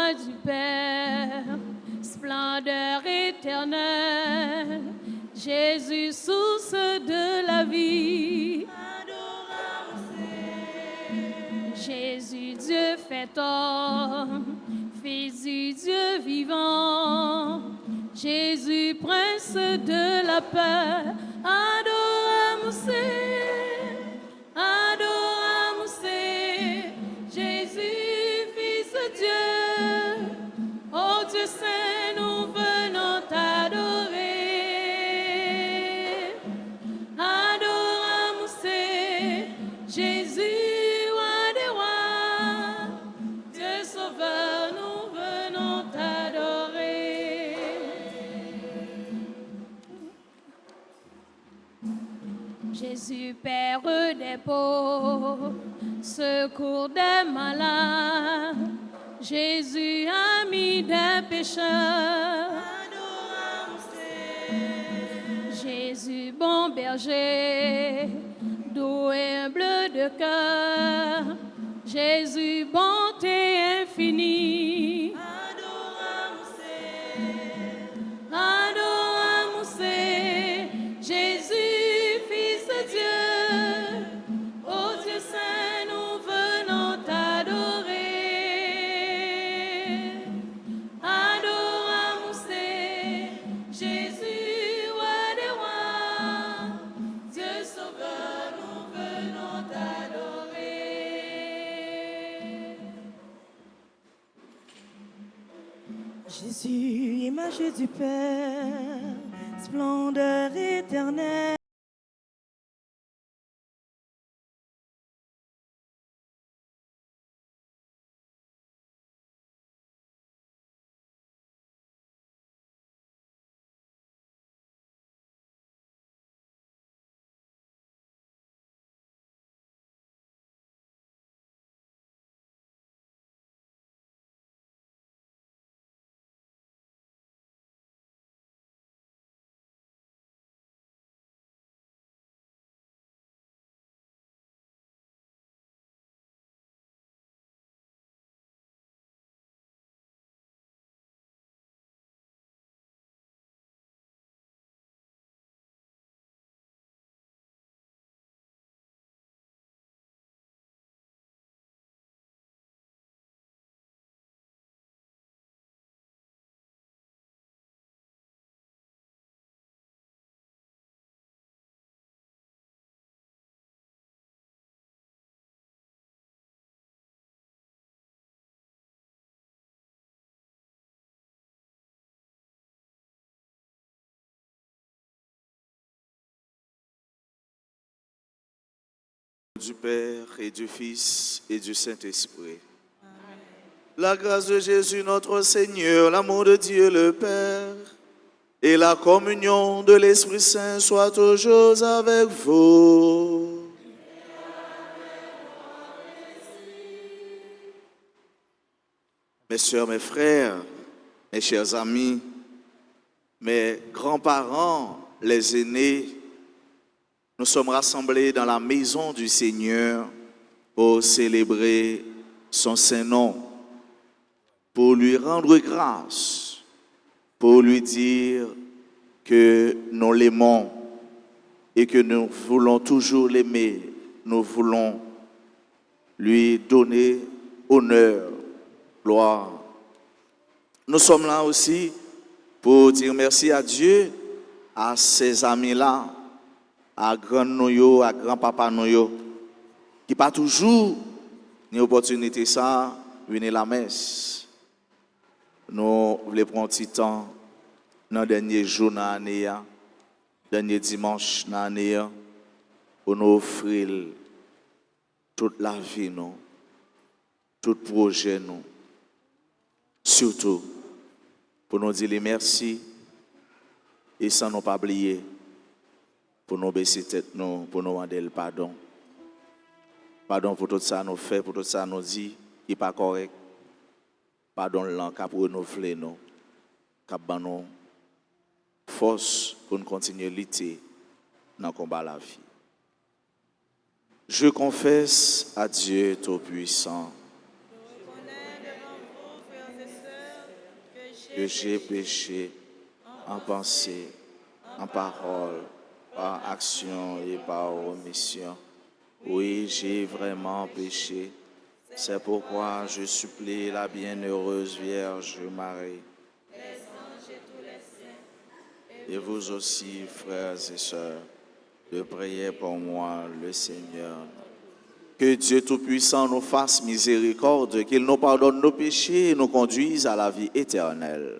joie du Père, splendeur éternelle, Jésus, source de la vie. Jésus, Dieu fait homme, Fils du Dieu vivant, Jésus, prince de la paix, adoramus, adoramus, Jésus, Fils de Dieu, ô Dieu saint, nous venons t'adorer. Adoramus, Jésus. Jésus, Père des pauvres, secours des malades, Jésus, ami des pécheurs. Jésus, bon berger, doux et humble de cœur, Jésus, bonté infinie. Adoramus, Jésus, Fils de Dieu, ô Dieu saint, nous venons t'adorer. Adoramus, Jésus, roi des rois, Dieu sauveur, nous venons t'adorer. Jésus, image du Père, splendeur éternelle. Du Père et du Fils et du Saint-Esprit. La grâce de Jésus notre Seigneur, l'amour de Dieu le Père et la communion de l'Esprit Saint soient toujours avec vous. Mes sœurs, mes frères, mes chers amis, mes grands-parents, les aînés, nous sommes rassemblés dans la maison du Seigneur pour célébrer son Saint-Nom, pour lui rendre grâce, pour lui dire que nous l'aimons et que nous voulons toujours l'aimer. Nous voulons lui donner honneur, gloire. Nous sommes là aussi pour dire merci à Dieu, à ces amis-là, à grand-noyo, à grand-papa noyo, qui pas toujours une opportunité ça, venir la messe. Nous voulons prendre un petit temps dans le dernier jour de l'année, dernier dimanche de l'année, pour nous offrir toute la vie, nous, tout projet, nous. Surtout, pour nous dire merci et sans nous pas oublier, pour nous baisser tête, nous, pour nous demander le pardon. Pardon pour tout ça nous fait, pour tout ça nous dit, qui n'est pas correct. Pardon l'an qui a renouvelé nous, qui a nous force pour nous continuer à lutter dans le combat de la vie. Je confesse à Dieu Tout-Puissant que j'ai péché en pensée, en parole, par action et par omission. Oui, j'ai vraiment péché. C'est pourquoi je supplie la bienheureuse Vierge Marie. Et vous aussi, frères et sœurs, de prier pour moi, le Seigneur. Que Dieu Tout-Puissant nous fasse miséricorde, qu'il nous pardonne nos péchés et nous conduise à la vie éternelle.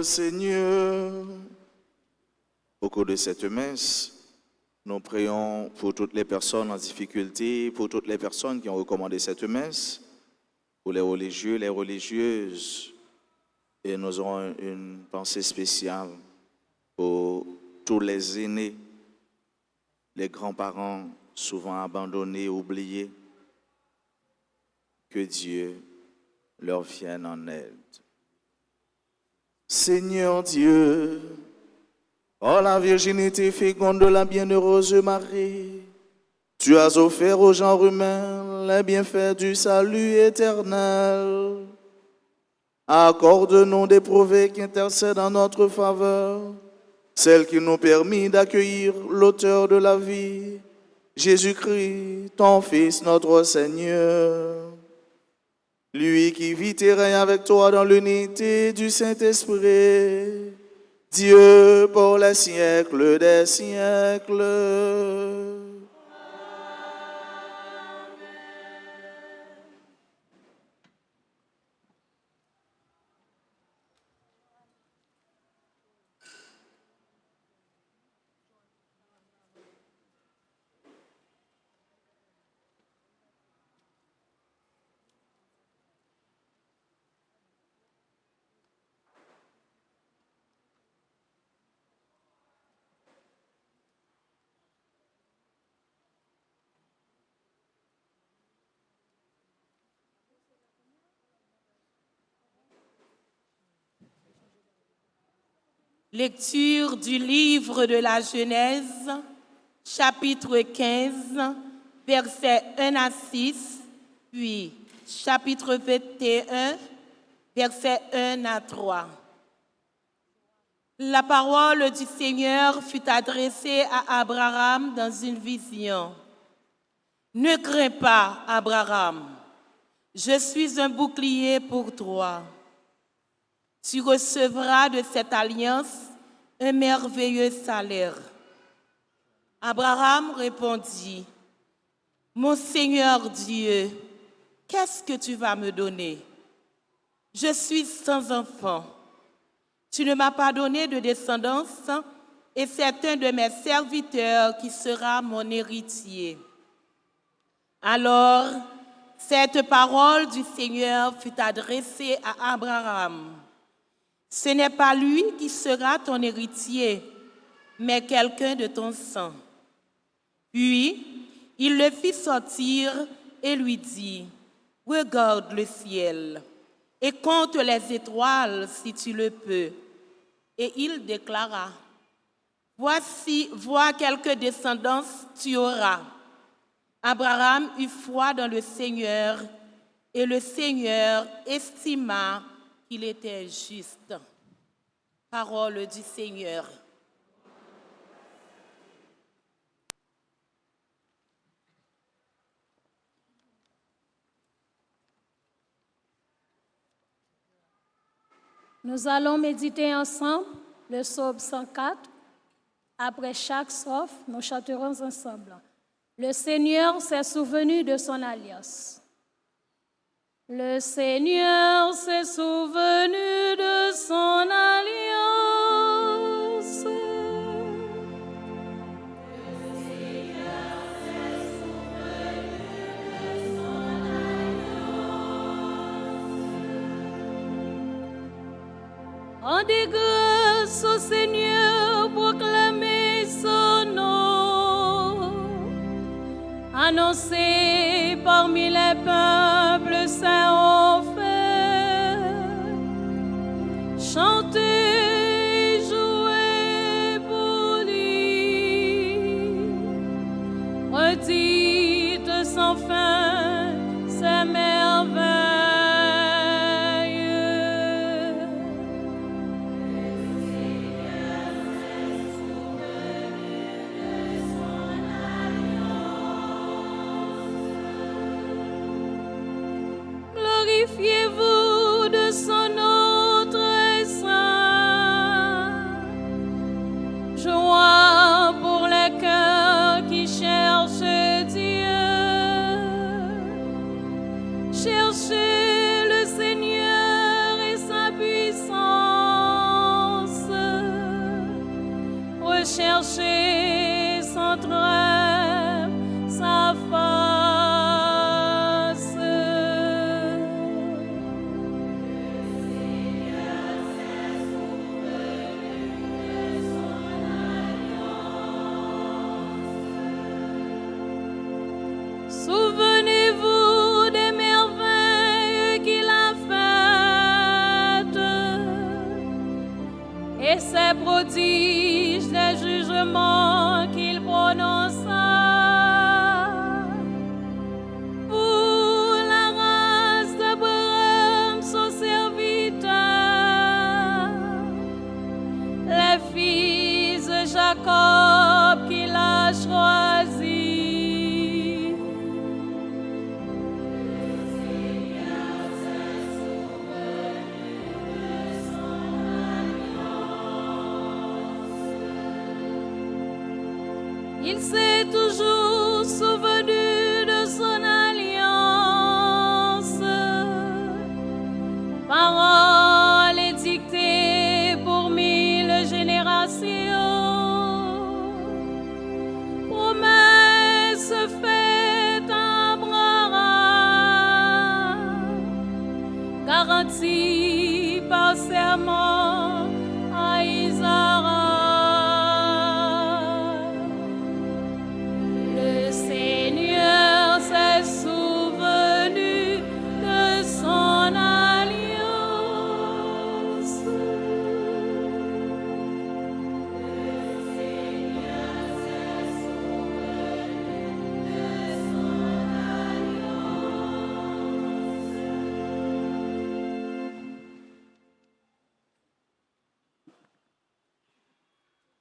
le Seigneur. Au cours de cette messe, nous prions pour toutes les personnes en difficulté, pour toutes les personnes qui ont recommandé cette messe, pour les religieux, les religieuses. Et nous aurons une pensée spéciale pour tous les aînés, les grands-parents souvent abandonnés, oubliés. Que Dieu leur vienne en aide. Seigneur Dieu, oh la virginité féconde de la bienheureuse Marie, tu as offert aux genres humains les bienfaits du salut éternel. Accorde-nous d'éprouver qui intercède en notre faveur, celle qui nous permet d'accueillir l'auteur de la vie, Jésus-Christ, ton Fils, notre Seigneur. Lui qui vit et règne avec toi dans l'unité du Saint-Esprit, Dieu pour les siècles des siècles. Lecture du livre de la Genèse, chapitre 15, versets 1 à 6, puis chapitre 21, versets 1 à 3. La parole du Seigneur fut adressée à Abraham dans une vision. « Ne crains pas, Abraham, je suis un bouclier pour toi. Tu recevras de cette alliance un merveilleux salaire. » Abraham répondit, « Mon Seigneur Dieu, qu'est-ce que tu vas me donner? Je suis sans enfant. Tu ne m'as pas donné de descendance et c'est un de mes serviteurs qui sera mon héritier. » Alors, cette parole du Seigneur fut adressée à Abraham. « Ce n'est pas lui qui sera ton héritier, mais quelqu'un de ton sang. » Puis, il le fit sortir et lui dit, « Regarde le ciel et compte les étoiles si tu le peux. » Et il déclara, « Vois quelques descendance tu auras. » Abraham eut foi dans le Seigneur, et le Seigneur estima qu'il était juste. Parole du Seigneur. Nous allons méditer ensemble le psaume 104. Après chaque strophe, nous chanterons ensemble. Le Seigneur s'est souvenu de son alliance. Le Seigneur s'est souvenu de son alliance. Le Seigneur s'est souvenu de son alliance. Rendez grâce au Seigneur, proclamez son nom. Annoncez parmi les peuples sa offert. Chantez et jouez pour lui. Redites sans fin ses merveilles. Glorifiez-vous de son nom très saint. Joie pour les cœurs qui cherchent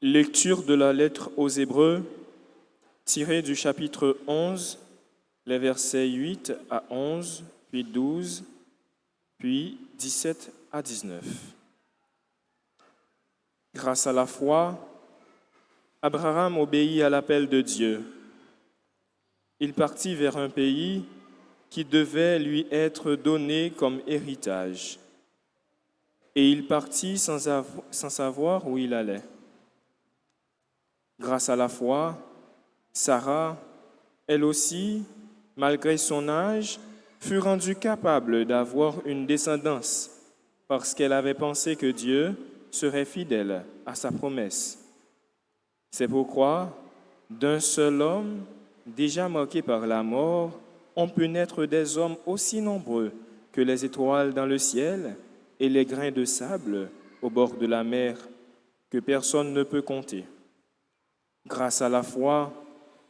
Lecture de la lettre aux Hébreux, tirée du chapitre 11, les versets 8 à 11, puis 12, puis 17 à 19. Grâce à la foi, Abraham obéit à l'appel de Dieu. Il partit vers un pays qui devait lui être donné comme héritage. Et il partit sans savoir où il allait. Grâce à la foi, Sarah, elle aussi, malgré son âge, fut rendue capable d'avoir une descendance parce qu'elle avait pensé que Dieu serait fidèle à sa promesse. C'est pourquoi, d'un seul homme, déjà marqué par la mort, on peut naître des hommes aussi nombreux que les étoiles dans le ciel et les grains de sable au bord de la mer, que personne ne peut compter. Grâce à la foi,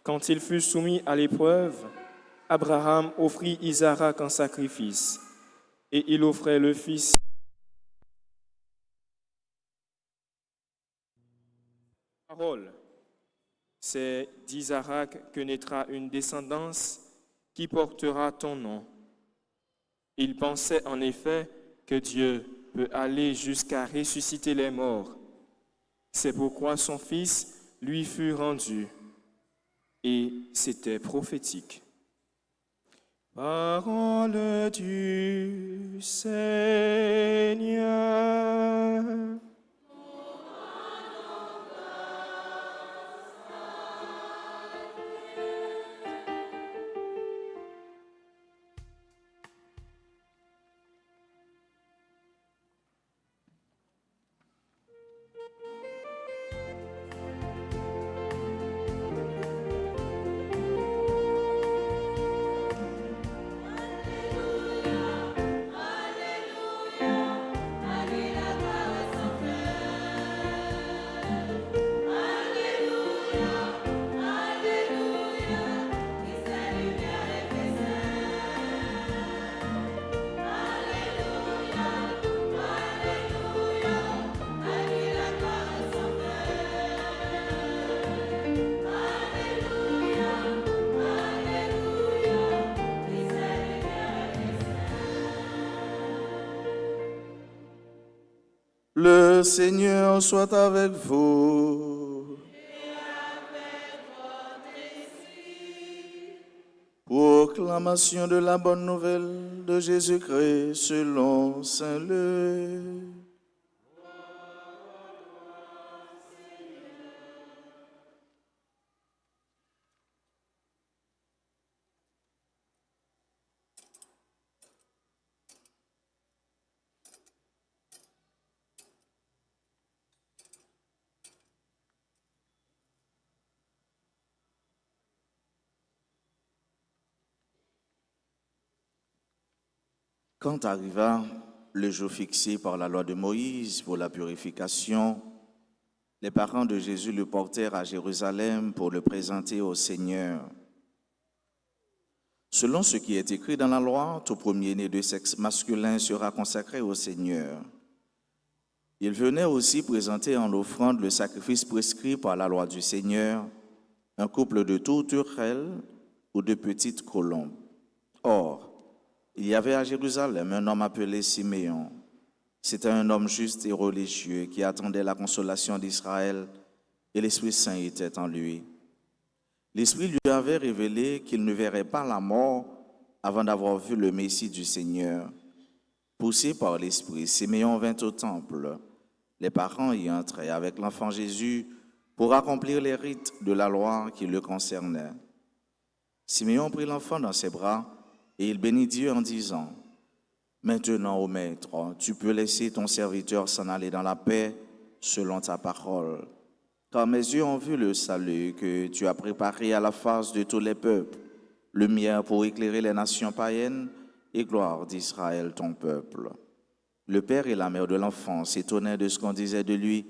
quand il fut soumis à l'épreuve, Abraham offrit Isaac en sacrifice, et il offrait le fils. Parole, c'est d'Isaac que naîtra une descendance qui portera ton nom. Il pensait en effet que Dieu peut aller jusqu'à ressusciter les morts. C'est pourquoi son fils lui fut rendu, et c'était prophétique. Parole du Seigneur. Le Seigneur soit avec vous. Proclamation de la bonne nouvelle de Jésus-Christ selon saint Luc. Quand arriva le jour fixé par la loi de Moïse pour la purification, les parents de Jésus le portèrent à Jérusalem pour le présenter au Seigneur. Selon ce qui est écrit dans la loi, tout premier-né de sexe masculin sera consacré au Seigneur. Il venait aussi présenter en offrande le sacrifice prescrit par la loi du Seigneur, un couple de tourterelles ou de petites colombes. Or, il y avait à Jérusalem un homme appelé Siméon. C'était un homme juste et religieux qui attendait la consolation d'Israël, et l'Esprit Saint était en lui. L'Esprit lui avait révélé qu'il ne verrait pas la mort avant d'avoir vu le Messie du Seigneur. Poussé par l'Esprit, Siméon vint au temple. Les parents y entraient avec l'enfant Jésus pour accomplir les rites de la loi qui le concernaient. Siméon prit l'enfant dans ses bras et il bénit Dieu en disant : « Maintenant, ô Maître, tu peux laisser ton serviteur s'en aller dans la paix selon ta parole. Car mes yeux ont vu le salut que tu as préparé à la face de tous les peuples, lumière pour éclairer les nations païennes et gloire d'Israël, ton peuple. » Le père et la mère de l'enfant s'étonnaient de ce qu'on disait de lui.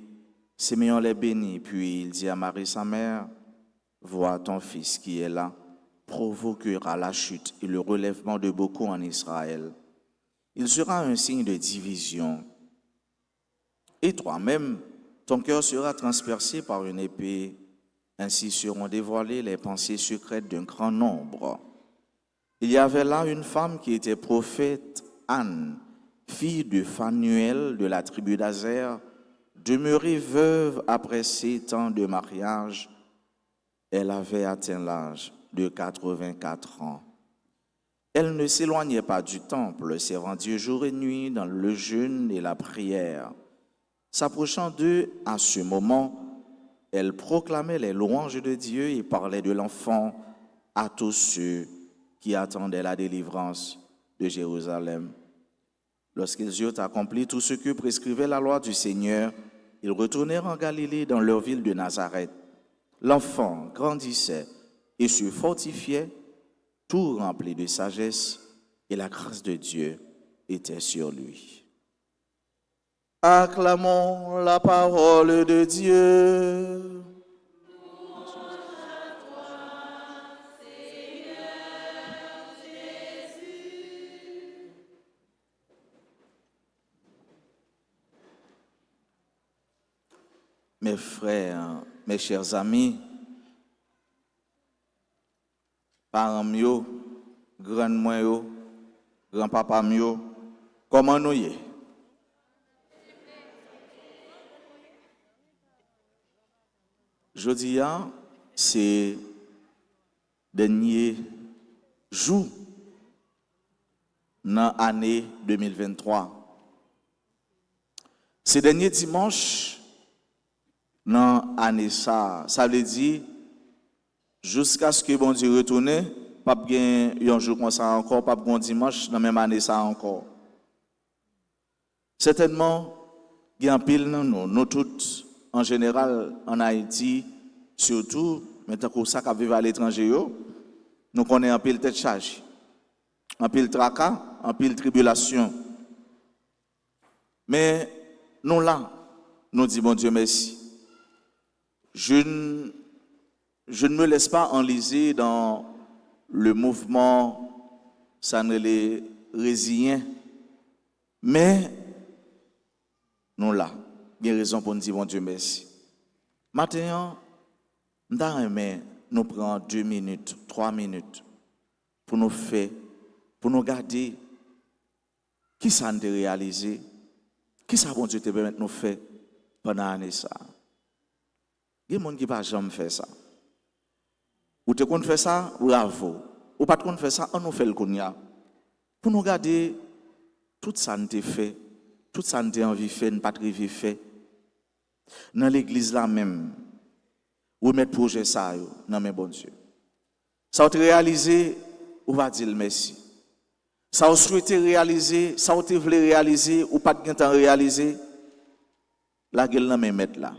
Siméon les bénit, puis il dit à Marie, sa mère : « Vois, ton fils qui est là provoquera la chute et le relèvement de beaucoup en Israël. Il sera un signe de division. Et toi-même, Ton cœur sera transpercé par une épée. Ainsi seront dévoilées les pensées secrètes d'un grand nombre. Il y avait là une femme qui était prophète, Anne, fille de Phanuel de la tribu d'Azer, demeurée veuve après 7 ans de mariage. Elle avait atteint l'âge de 84 ans. Elle ne s'éloignait pas du temple, servant Dieu jour et nuit dans le jeûne et la prière. S'approchant d'eux à ce moment, elle proclamait les louanges de Dieu et parlait de l'enfant à tous ceux qui attendaient la délivrance de Jérusalem. Lorsqu'ils eurent accompli tout ce que prescrivait la loi du Seigneur, ils retournèrent en Galilée dans leur ville de Nazareth. L'enfant grandissait et se fortifiait, tout rempli de sagesse, et la grâce de Dieu était sur lui. Acclamons la parole de Dieu. Mes frères, mes chers amis, parents mieux, grand moi, grand-papa mieux, comment nous y est? Jeudi, c'est dernier jour dans l'année 2023. C'est dernier dimanche dans l'année ça veut dire jusqu'à ce que bon Dieu retourne, pas bien un jour comme ça encore, pas bon dimanche dans la même année ça encore. Certainement, il y a un pile nous toutes en général en Haïti, surtout maintenant que ça qui vivent à l'étranger, nous connaissons un pile tête charge, un pile tracas, un pile tribulation. Mais nous là, nous disons bon Dieu merci. Je ne me laisse pas enliser dans le mouvement, ça ne les résilient, mais nous là, il y a raison pour nous dire bon Dieu merci. Maintenant, nous prenons 2 minutes, 3 minutes pour nous faire, pour nous garder qui ça nous a réalisé, qui ça bon Dieu te permet de nous faire pendant l'année ça. Il y a des gens qui ne peuvent jamais faire ça. Ou te qu'on fait ça, bravo. Ou pas qu'on fait ça, on nous fait le cognac. Pour nous garder tout ça nous a fait, tout ça nous a envie de faire, nous pas de fait. Dans l'église là même, ou mettre projet ça, non mais bon Dieu. Ça a réalisé, ou va dire merci. Ça a souhaité réaliser, ça a voulu réaliser, ou pas de temps réaliser, la gueule là même mettre là.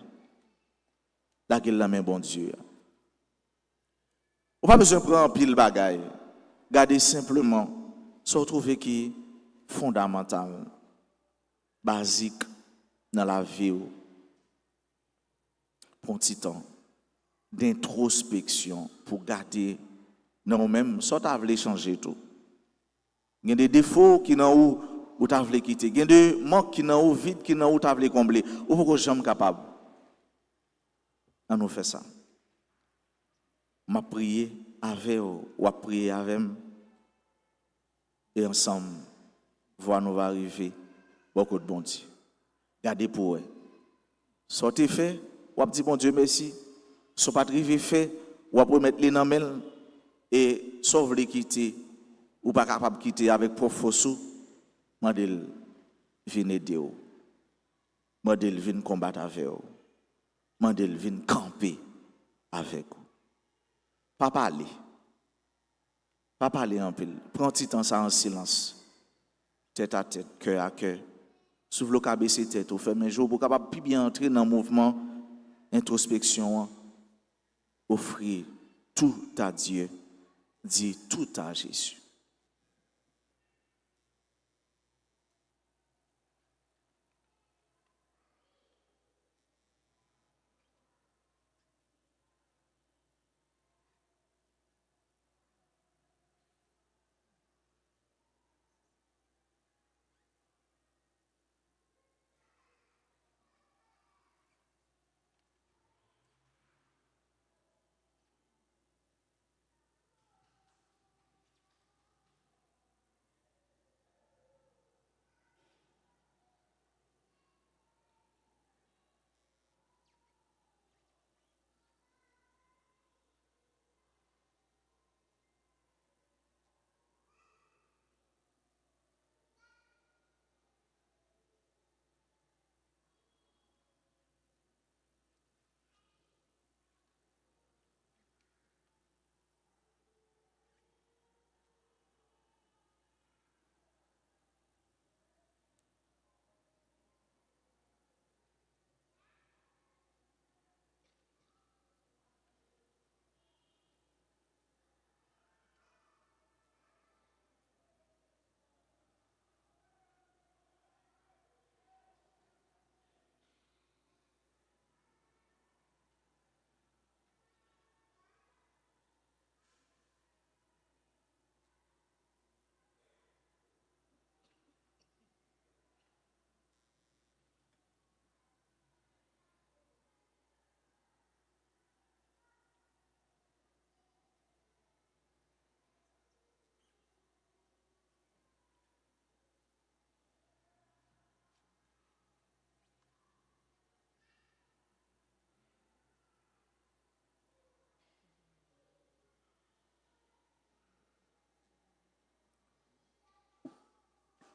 La gueule là même bon Dieu. On n'a pas besoin de prendre pile bagaille. Gardez simplement, se retrouver qui est fondamental, basique dans la vie. Pour un petit temps d'introspection pour garder non même soit tu voulu changer tout. Il y a des défauts qui n'ont où tu voulu quitter, il y a des manques qui n'ont où vide qui n'ont où tu voulu combler. Ou pourquoi jamais capable. On nous fait ça. M'a prié avec ou a prié avec et ensemble voir nous va arriver beaucoup de bon Dieu. Gardez pour eux. Sortez fait, ou a dit bon Dieu merci. Soit pas arrivé fait, ou a mettre les dans et sauve les quitter ou pas capable de quitter avec profond sous. Mandel vient aider vous. Mandel vient combattre avec vous. Mandel vient camper avec vous. Pas parler. Pas parler en pile. Prends un petit temps ça en silence. Tête à tête, cœur à cœur. S'ouvre le cabesse tête, ou ferme les jours pour capable plus bien entrer dans le mouvement introspection. Offrir tout à Dieu. Dis tout à Jésus.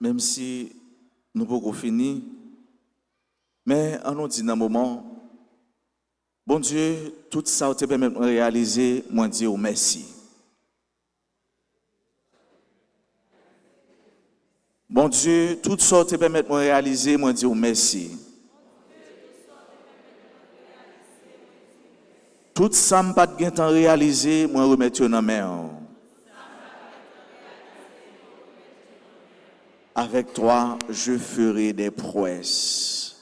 même si nous ne pouvons pas finir, mais on nous dit dans un moment, bon Dieu, tout ça te permet de réaliser, moi dire merci. Bon Dieu, tout ça te permet de réaliser, moi dire merci. Tout ça me pas de temps réaliser, moi remettre dans main. Avec toi, je ferai des prouesses.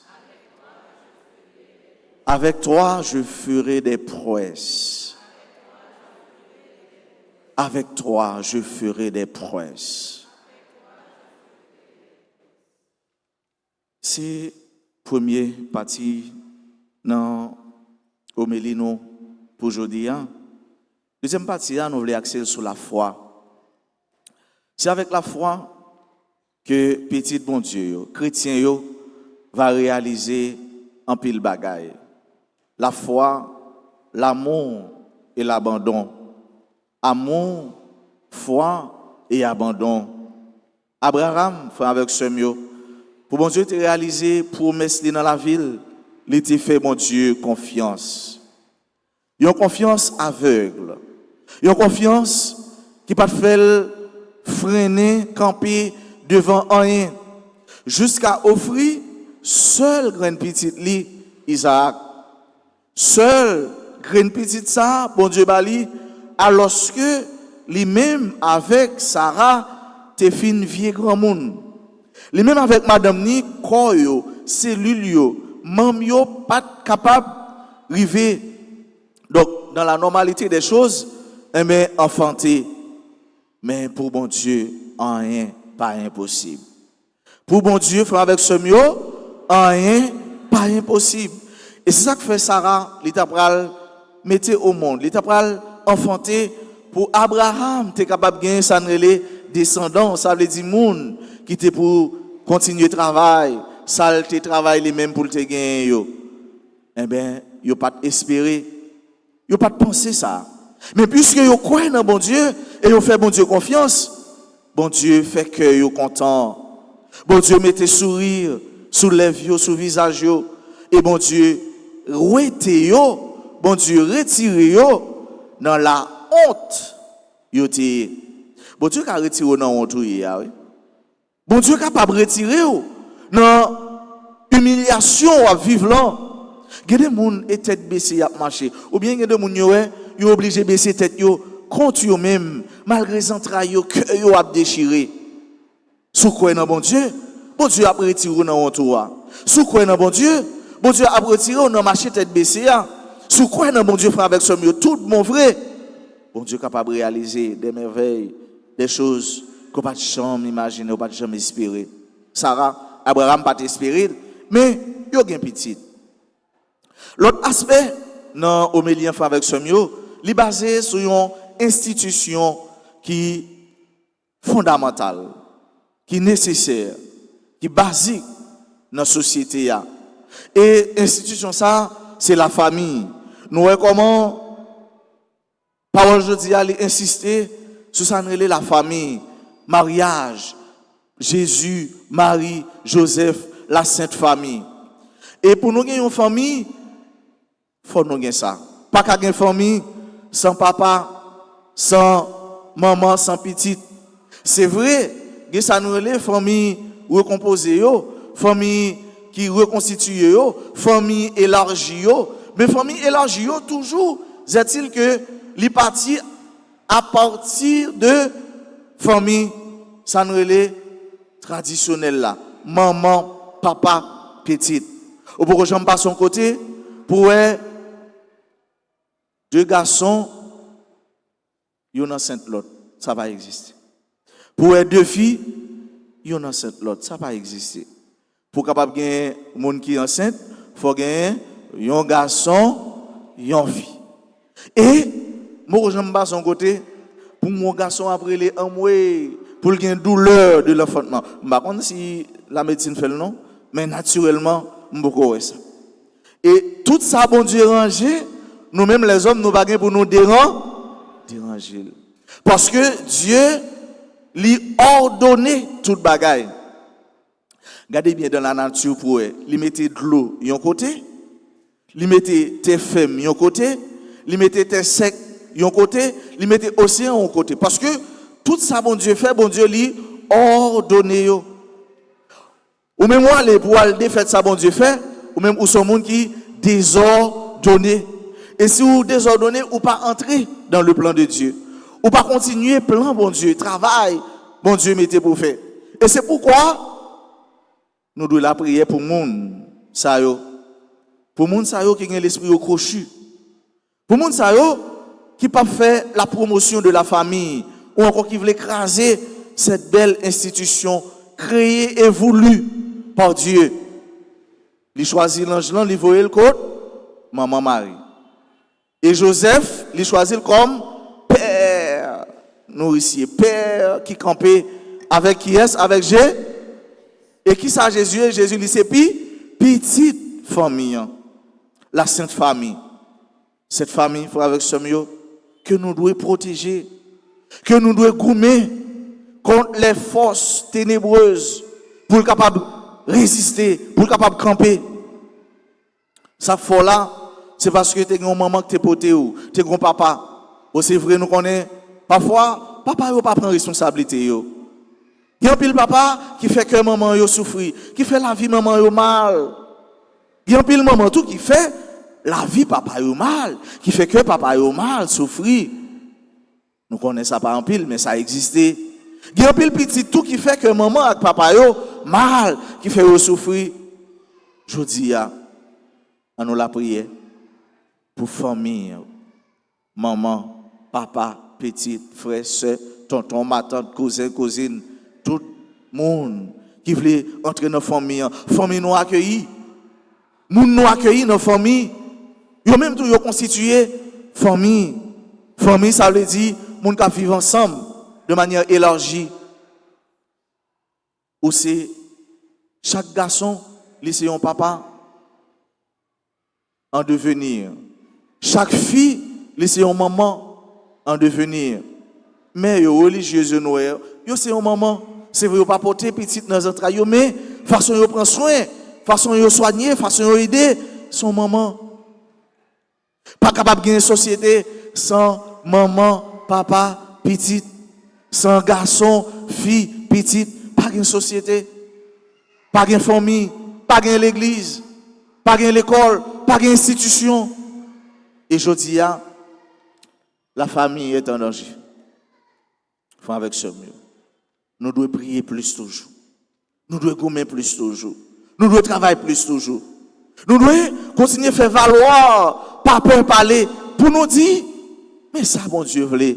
Avec toi, je ferai des prouesses. Avec toi, je ferai des prouesses. C'est premier partie dans homélie nous pour aujourd'hui. Deuxième partie, nous voulons axer sur la foi. C'est avec la foi que petit bon Dieu, chrétien va réaliser en pile bagaille. La foi, l'amour et l'abandon. Amour, foi et abandon. Abraham fait avec ce mieux. Pour bon Dieu te réaliser promesse dans la ville, il te fait mon Dieu confiance. Une confiance aveugle. Une confiance qui pas fait freiner, camper devant rien, jusqu'à offrir seul grain petite li Isaac. Seul grain petite ça, bon Dieu bali, alors que lui-même avec Sarah te fin vieux grand monde. Lui-même avec madame ni corps yo, cellule yo, membre yo pas capable river. Donc dans la normalité des choses, mais enfanter. Mais pour bon Dieu, rien pas impossible. Pour bon Dieu, frère avec ce mieux, rien pas impossible. Et c'est ça que fait Sarah, l'état pral mettre au monde, l'état pral enfanter pour Abraham, t'es capable de gagner ça les descendants, ça veut dire monde qui était pour continuer le travail, ça te travail les mêmes pour te gagner yo. Eh ben, yo pas espérer, yo pas penser ça. Mais puisque yo croient dans bon Dieu et yo fait bon Dieu confiance, bon Dieu fait que yo content. Bon Dieu mette sourire sous lèvres yo, sous visage yo, et bon Dieu rete yo, bon Dieu retire yo dans la honte yo te. Bon Dieu ka retire dans honte ya oui. Bon Dieu capable retirer yo dans humiliation à vivre là. Il y a des gens qui tête baissée à marcher ou bien il y a des gens qui sont obligés de baisser tête yo contre eux même malgré les entrailles yo que yo a déchiré. Sous quoi dans bon Dieu a retiré dans honte. Sous quoi dans bon Dieu a retiré dans marcher tête baissée. Sous quoi dans bon Dieu frère avec ce mieux tout mon vrai. Bon Dieu capable de réaliser des merveilles, des choses qu'on pas jamais imaginer, qu'on pas jamais espérer. Sarah, Abraham pas espérer, mais yo gen petit. L'autre aspect dans homélie frère avec ce mieux, li basé sur une institution qui fondamentale, qui nécessaire, qui basique dans la société. Et institution ça, c'est la famille. Nous voyons comment, parole jeudi, aller insister sur ça, la famille, mariage, Jésus, Marie, Joseph, la Sainte Famille. Et pour nous gagner une famille, il faut nous gagner ça. Pas qu'à une famille sans papa, sans maman, sans petite. C'est vrai, que ça nous relève famille recomposée, famille qui reconstitue, famille élargie, mais famille élargie, toujours, est-il que les partis à partir de famille, ça nous relève traditionnelle là. Maman, papa, petite. Ou pour que j'en passe son côté, pour deux garçons, il y en a enceinte l'autre, ça va exister. Pour deux filles, il y en a enceinte l'autre, ça va exister. Pour capable gagner monde qui est enceinte, il faut gagner un garçon, une fille. Et moi j'en passe son côté, pour mon garçon après les un mois, pour qu'il y ait une douleur de l'enfantement. Je ne sais pas si la médecine fait le nom, mais naturellement, je ne sais pas ça. Et tout ça, bon Dieu, rangé, nous-mêmes les hommes, nous ne pouvons pas pour nous déranger. Parce que Dieu lui ordonné toute bagaille. Regardez bien dans la nature pour eux. Ils mettaient de l'eau d'un côté, ils mettaient tes femmes d'un côté, ils mettaient tes secs d'un côté, ils mettaient océan d'un côté. Parce que tout ça, bon Dieu fait, bon Dieu lui ordonné. Ou même moi, les pour aller faire ça, bon Dieu fait, ou même ou sont monde qui désordonné. Et si vous désordonnez, ou pas entrer dans le plan de Dieu, ou pas continuer plan, bon Dieu, travail, bon Dieu mettez pour faire. Et c'est pourquoi nous devons la prière pour moun sa yo. Pour moun sa yo qui a l'esprit au crochu. Pour moun sa yo qui pas fait la promotion de la famille ou encore qui veut écraser cette belle institution créée et voulue par Dieu. Il choisit l'ange là, il voyait le côté maman Marie. Et Joseph, il choisit comme père nourricier, père qui campait avec qui est avec Jésus. Et qui ça Jésus? Jésus dit c'est petite famille, la sainte famille. Cette famille, frère avec ce mieux, que nous devons protéger, que nous devons gommer contre les forces ténébreuses pour être capable de résister, pour être capable de camper. Ça fait là, c'est parce que tu as une maman qui t'es poté ou tu as un papa. C'est vrai, nous connaissons. Parfois, papa n'a pas prendre responsabilité. Il y a un pile papa qui fait que maman yo souffrir, qui fait la vie maman yo mal. Il y a un pile maman tout qui fait la vie papa yo mal, qui fait que papa yo mal souffrir. Nous connaissons ça pas en pile mais ça existait. Il y a un pile petit tout qui fait que maman et papa yo mal, qui fait yo souffrir. Je dis à nous la prière pour famille, maman, papa, petit, frère, soeur, tonton, ma tante, cousin, cousine, tout le monde qui voulait entrer dans la famille. La famille nous accueillit. Nous nous accueillis dans la famille. Yo même tout yo constitué famille. Famille, ça veut dire monde qui vivent ensemble de manière élargie. Ou c'est chaque garçon, c'est un papa en devenir. Chaque fille, c'est une maman en devenir. Mais les religieux Noël, c'est une maman. C'est vrai, pas porter petite dans les entrailles, mais façon de prendre soin, façon de soigner, façon de aider son maman. Pas capable de gagner une société sans maman, papa, petite, sans garçon, fille, petite, pas une société, pas une famille, pas une l'église, pas une l'école, pas une institution. Et je dis, la famille est en danger. Il faut avec ce mieux. Nous devons prier plus toujours. Nous devons gommer plus toujours. Nous devons travailler plus toujours. Nous devons continuer à faire valoir, pas peur parler, pour nous dire, mais ça, bon Dieu voulait.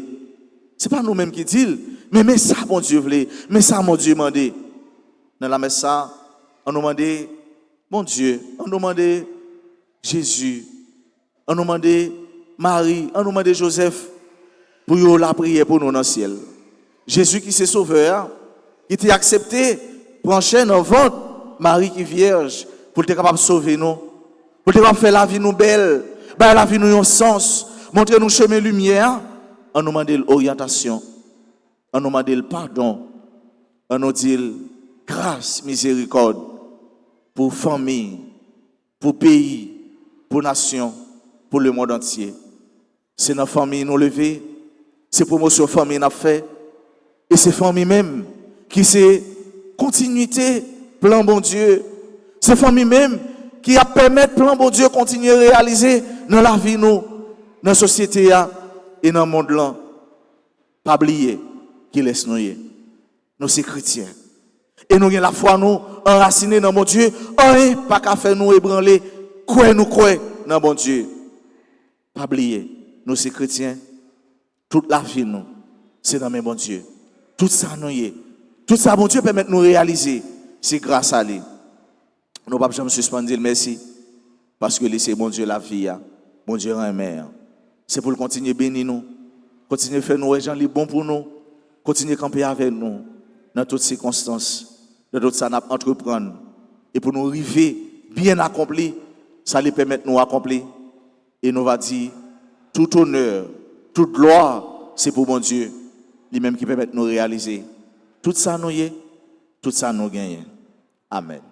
Ce n'est pas nous-mêmes qui disons, mais ça, bon Dieu voulait. Mais ça, mon Dieu demandé. Dans la messe, on nous demandait, mon Dieu, on nous demandait Jésus, on nous demandait Marie, on nous demandait Joseph, pour la prière pour nous dans le ciel. Jésus qui s'est sauveur, il était accepté pour enchaîner dans le ventre Marie qui est vierge, pour être capable de sauver nous, pour être capable de faire la vie nous belle, la vie nous un sens, montrer nous chemin lumière, on nous demande l'orientation, on nous demande le pardon, on nous dit grâce, miséricorde pour famille, pour pays, pour nation, pour le monde entier. C'est notre famille nous lever, c'est promotion famille nous fait. Et c'est famille même qui c'est continuité, plan bon Dieu. C'est famille même qui a permettre plan bon Dieu continuer à réaliser dans la vie nous, dans la société et dans le monde là. Pas oublier qui laisse nous. Nous sommes chrétiens. Et nous avons la foi nous enracinés dans mon Dieu. Rien pas qu'à faire nous ébranler. Quoi nous croyons dans bon Dieu. Pas oublier, nous sommes chrétiens. Toute la vie nous, c'est dans mes bon Dieu. Tout ça, nous y est. Tout ça, bon Dieu, permet de nous réaliser. C'est grâce à lui. Nous ne pouvons jamais suspendre, merci. Parce que c'est bon Dieu la vie. Bon Dieu rend mère. C'est pour continuer à bénir nous. Continuer à faire nos gens bons pour nous. Continuer à camper avec nous. Dans toutes circonstances. Dans toutes ça, nous entreprendre. Et pour nous arriver bien accompli, ça lui permet de nous accomplir. Et nous va dire, tout honneur, toute gloire, c'est pour bon Dieu. Lui-même qui permet de nous réaliser. Tout ça nous y est, tout ça nous gagne. Amen.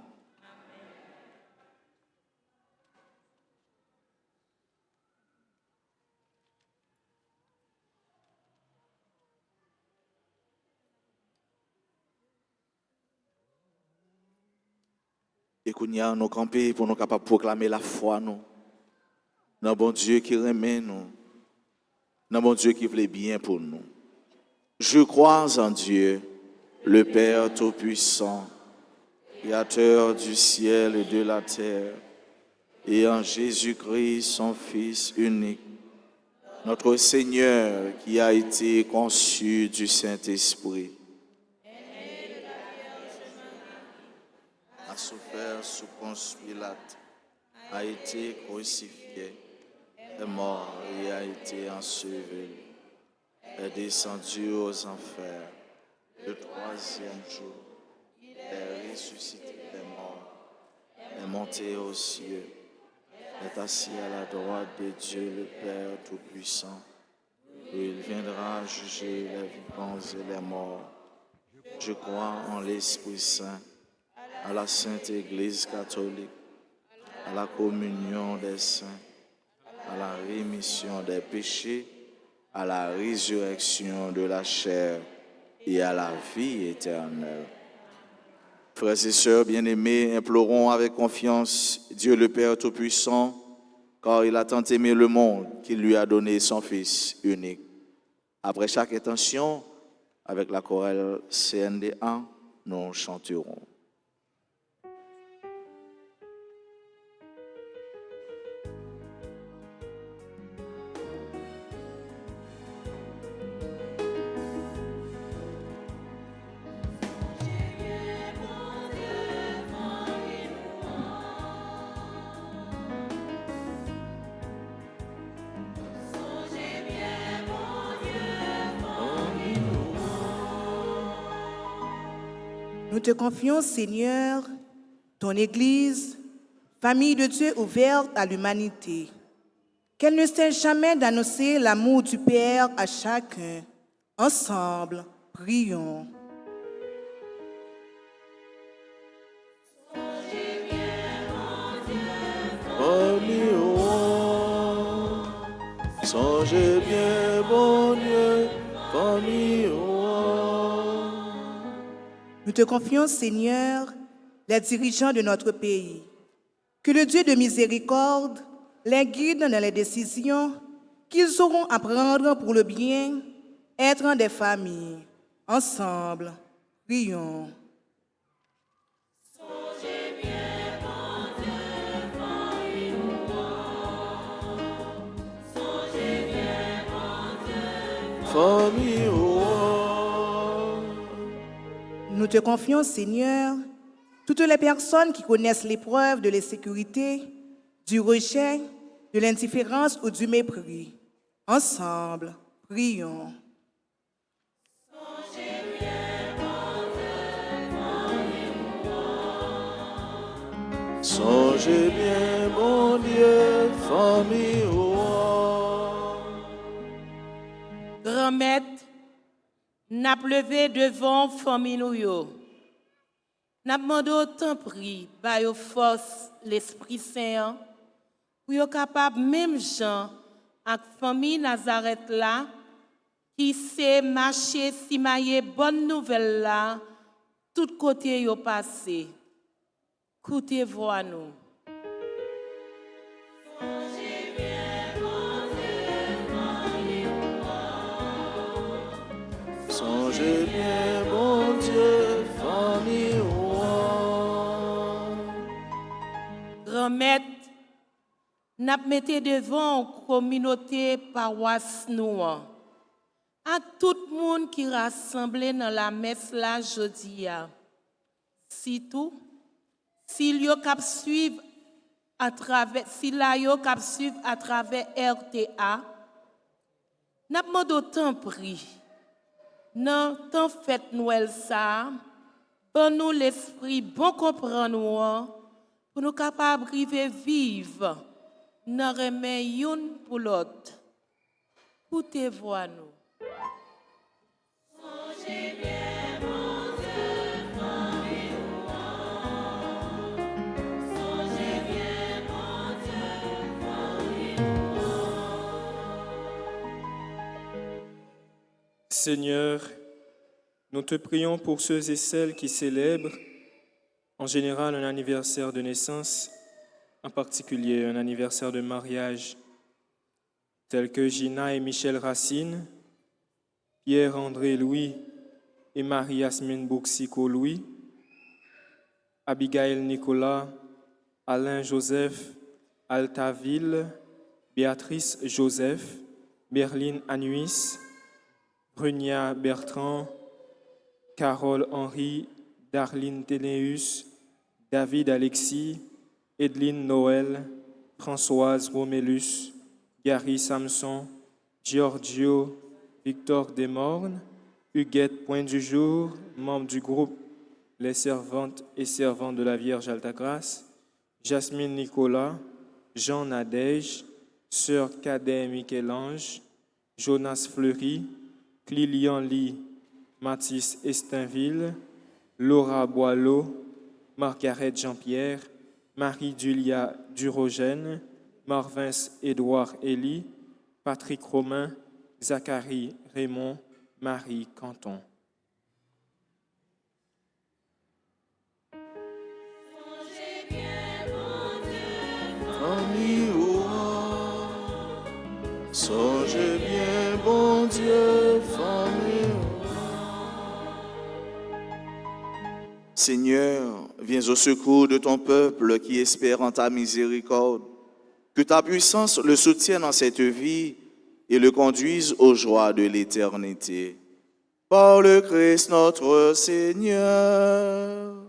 Et qu'on y a nos campés pour nous capables de proclamer la foi, nous. Dans bon Dieu qui remet nous. Dans bon Dieu qui voulait bien pour nous. Je crois en Dieu, le Père Tout-Puissant, Créateur du ciel et de la terre, et en Jésus-Christ, son Fils unique, notre Seigneur qui a été conçu du Saint-Esprit, a souffert sous Ponce Pilate, a été crucifié, est mort et a été enseveli, est descendu aux enfers. Le troisième jour, est ressuscité des morts, est monté aux cieux, est assis à la droite de Dieu le Père Tout-Puissant, où il viendra juger les vivants et les morts. Je crois en l'Esprit Saint, à la Sainte Église catholique, à la communion des saints, à la rémission des péchés, à la résurrection de la chair et à la vie éternelle. Frères et sœurs bien-aimés, implorons avec confiance Dieu le Père Tout-Puissant, car il a tant aimé le monde qu'il lui a donné son Fils unique. Après chaque intention, avec la chorale CND1, nous chanterons. Nous te confions, Seigneur, ton Église, famille de Dieu ouverte à l'humanité. Qu'elle ne cesse jamais d'annoncer l'amour du Père à chacun. Ensemble, prions. Songez bien, bon Dieu, famille. Nous te confions, Seigneur, les dirigeants de notre pays. Que le Dieu de miséricorde les guide dans les décisions qu'ils auront à prendre pour le bien, être des familles. Ensemble, prions. Nous te confions, Seigneur, toutes les personnes qui connaissent l'épreuve de l'insécurité, du rejet, de l'indifférence ou du mépris. Ensemble, prions. Songez bien, mon Dieu, famille. Grand Maître, n'a levé devant famille nous yo. N'a demandé autant prix, par yo force l'Esprit Saint, pour yo capable même gens avec famille Nazareth là, qui sait marcher si mailler bonne nouvelle là, tout côté yo passé. Écoutez voix nous. Songez bien, bon Dieu, famille. Grand Maître, n'a mettez devant communauté paroisse nous. À tout le monde qui rassemblé dans la messe là jodi a. Si tout, s'il y a cap suivre à travers, s'il y a cap suivre à travers RTA, n'a demandé autant prix. Dans temps fête Noël ça, pour nous l'esprit bon comprendre nous, pour nous capables de vivre dans remè yon pour l'autre. Écoutez voix nous. Seigneur, nous te prions pour ceux et celles qui célèbrent en général un anniversaire de naissance, en particulier un anniversaire de mariage, tels que Gina et Michel Racine, Pierre-André Louis et Marie-Yasmine Bouxico-Louis, Abigail Nicolas, Alain Joseph, Altaville, Béatrice Joseph, Berline Anuis, Brunia Bertrand, Carole Henry, Darline Ténéus, David Alexis, Edline Noël, Françoise Romélus, Gary Samson, Giorgio, Victor Desmornes, Huguette Point du Jour, membre du groupe Les Servantes et Servants de la Vierge Altagrace, Jasmine Nicolas, Jean Nadège, Sœur Cadet Michel-Ange, Jonas Fleury, Clilian Lee, Mathis Estinville, Laura Boileau, Margaret Jean-Pierre, Marie-Julia Durogène, Marvins Édouard Élie, Patrick Romain, Zachary Raymond, Marie Canton. Famille, songez bien, bon Dieu, famille. Seigneur, viens au secours de ton peuple qui espère en ta miséricorde. Que ta puissance le soutienne en cette vie et le conduise aux joies de l'éternité. Par le Christ notre Seigneur.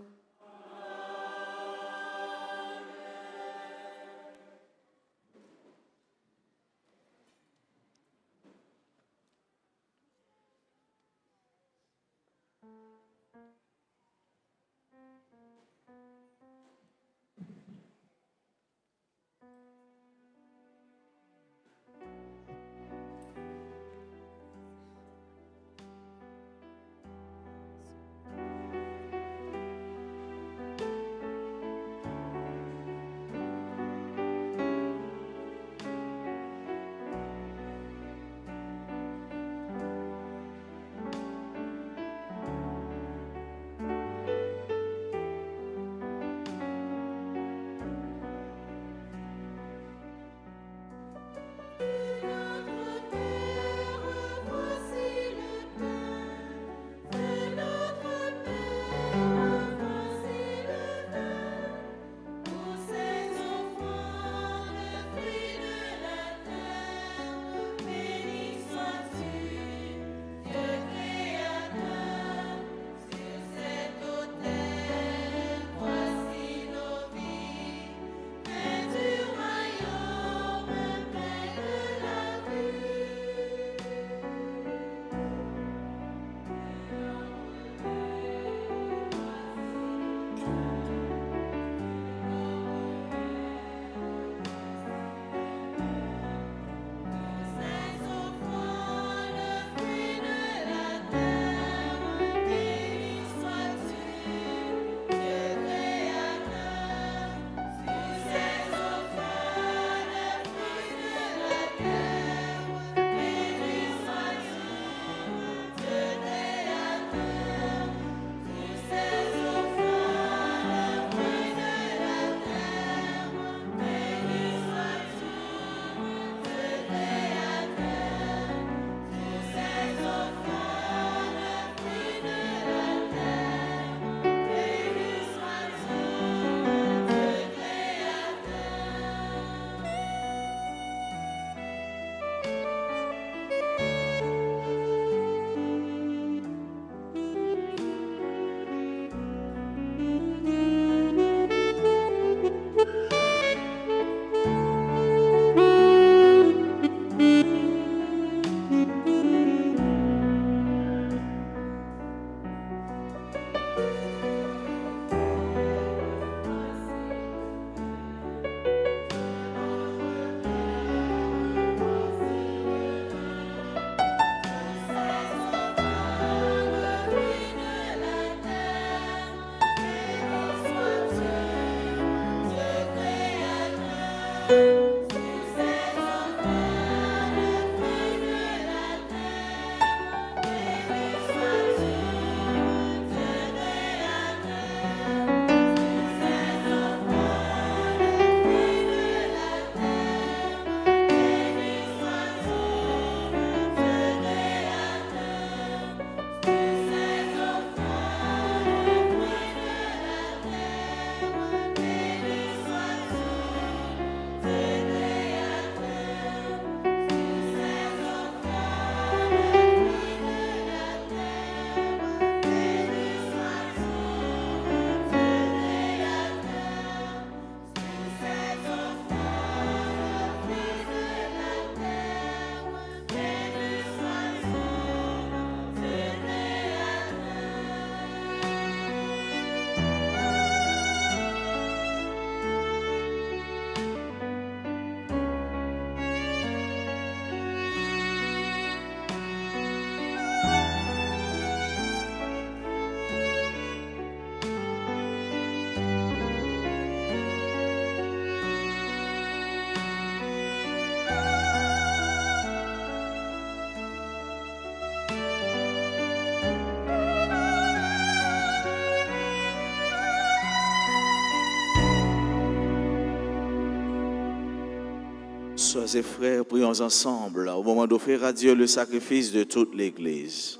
Sœurs et frères, prions ensemble au moment d'offrir à Dieu le sacrifice de toute l'Église.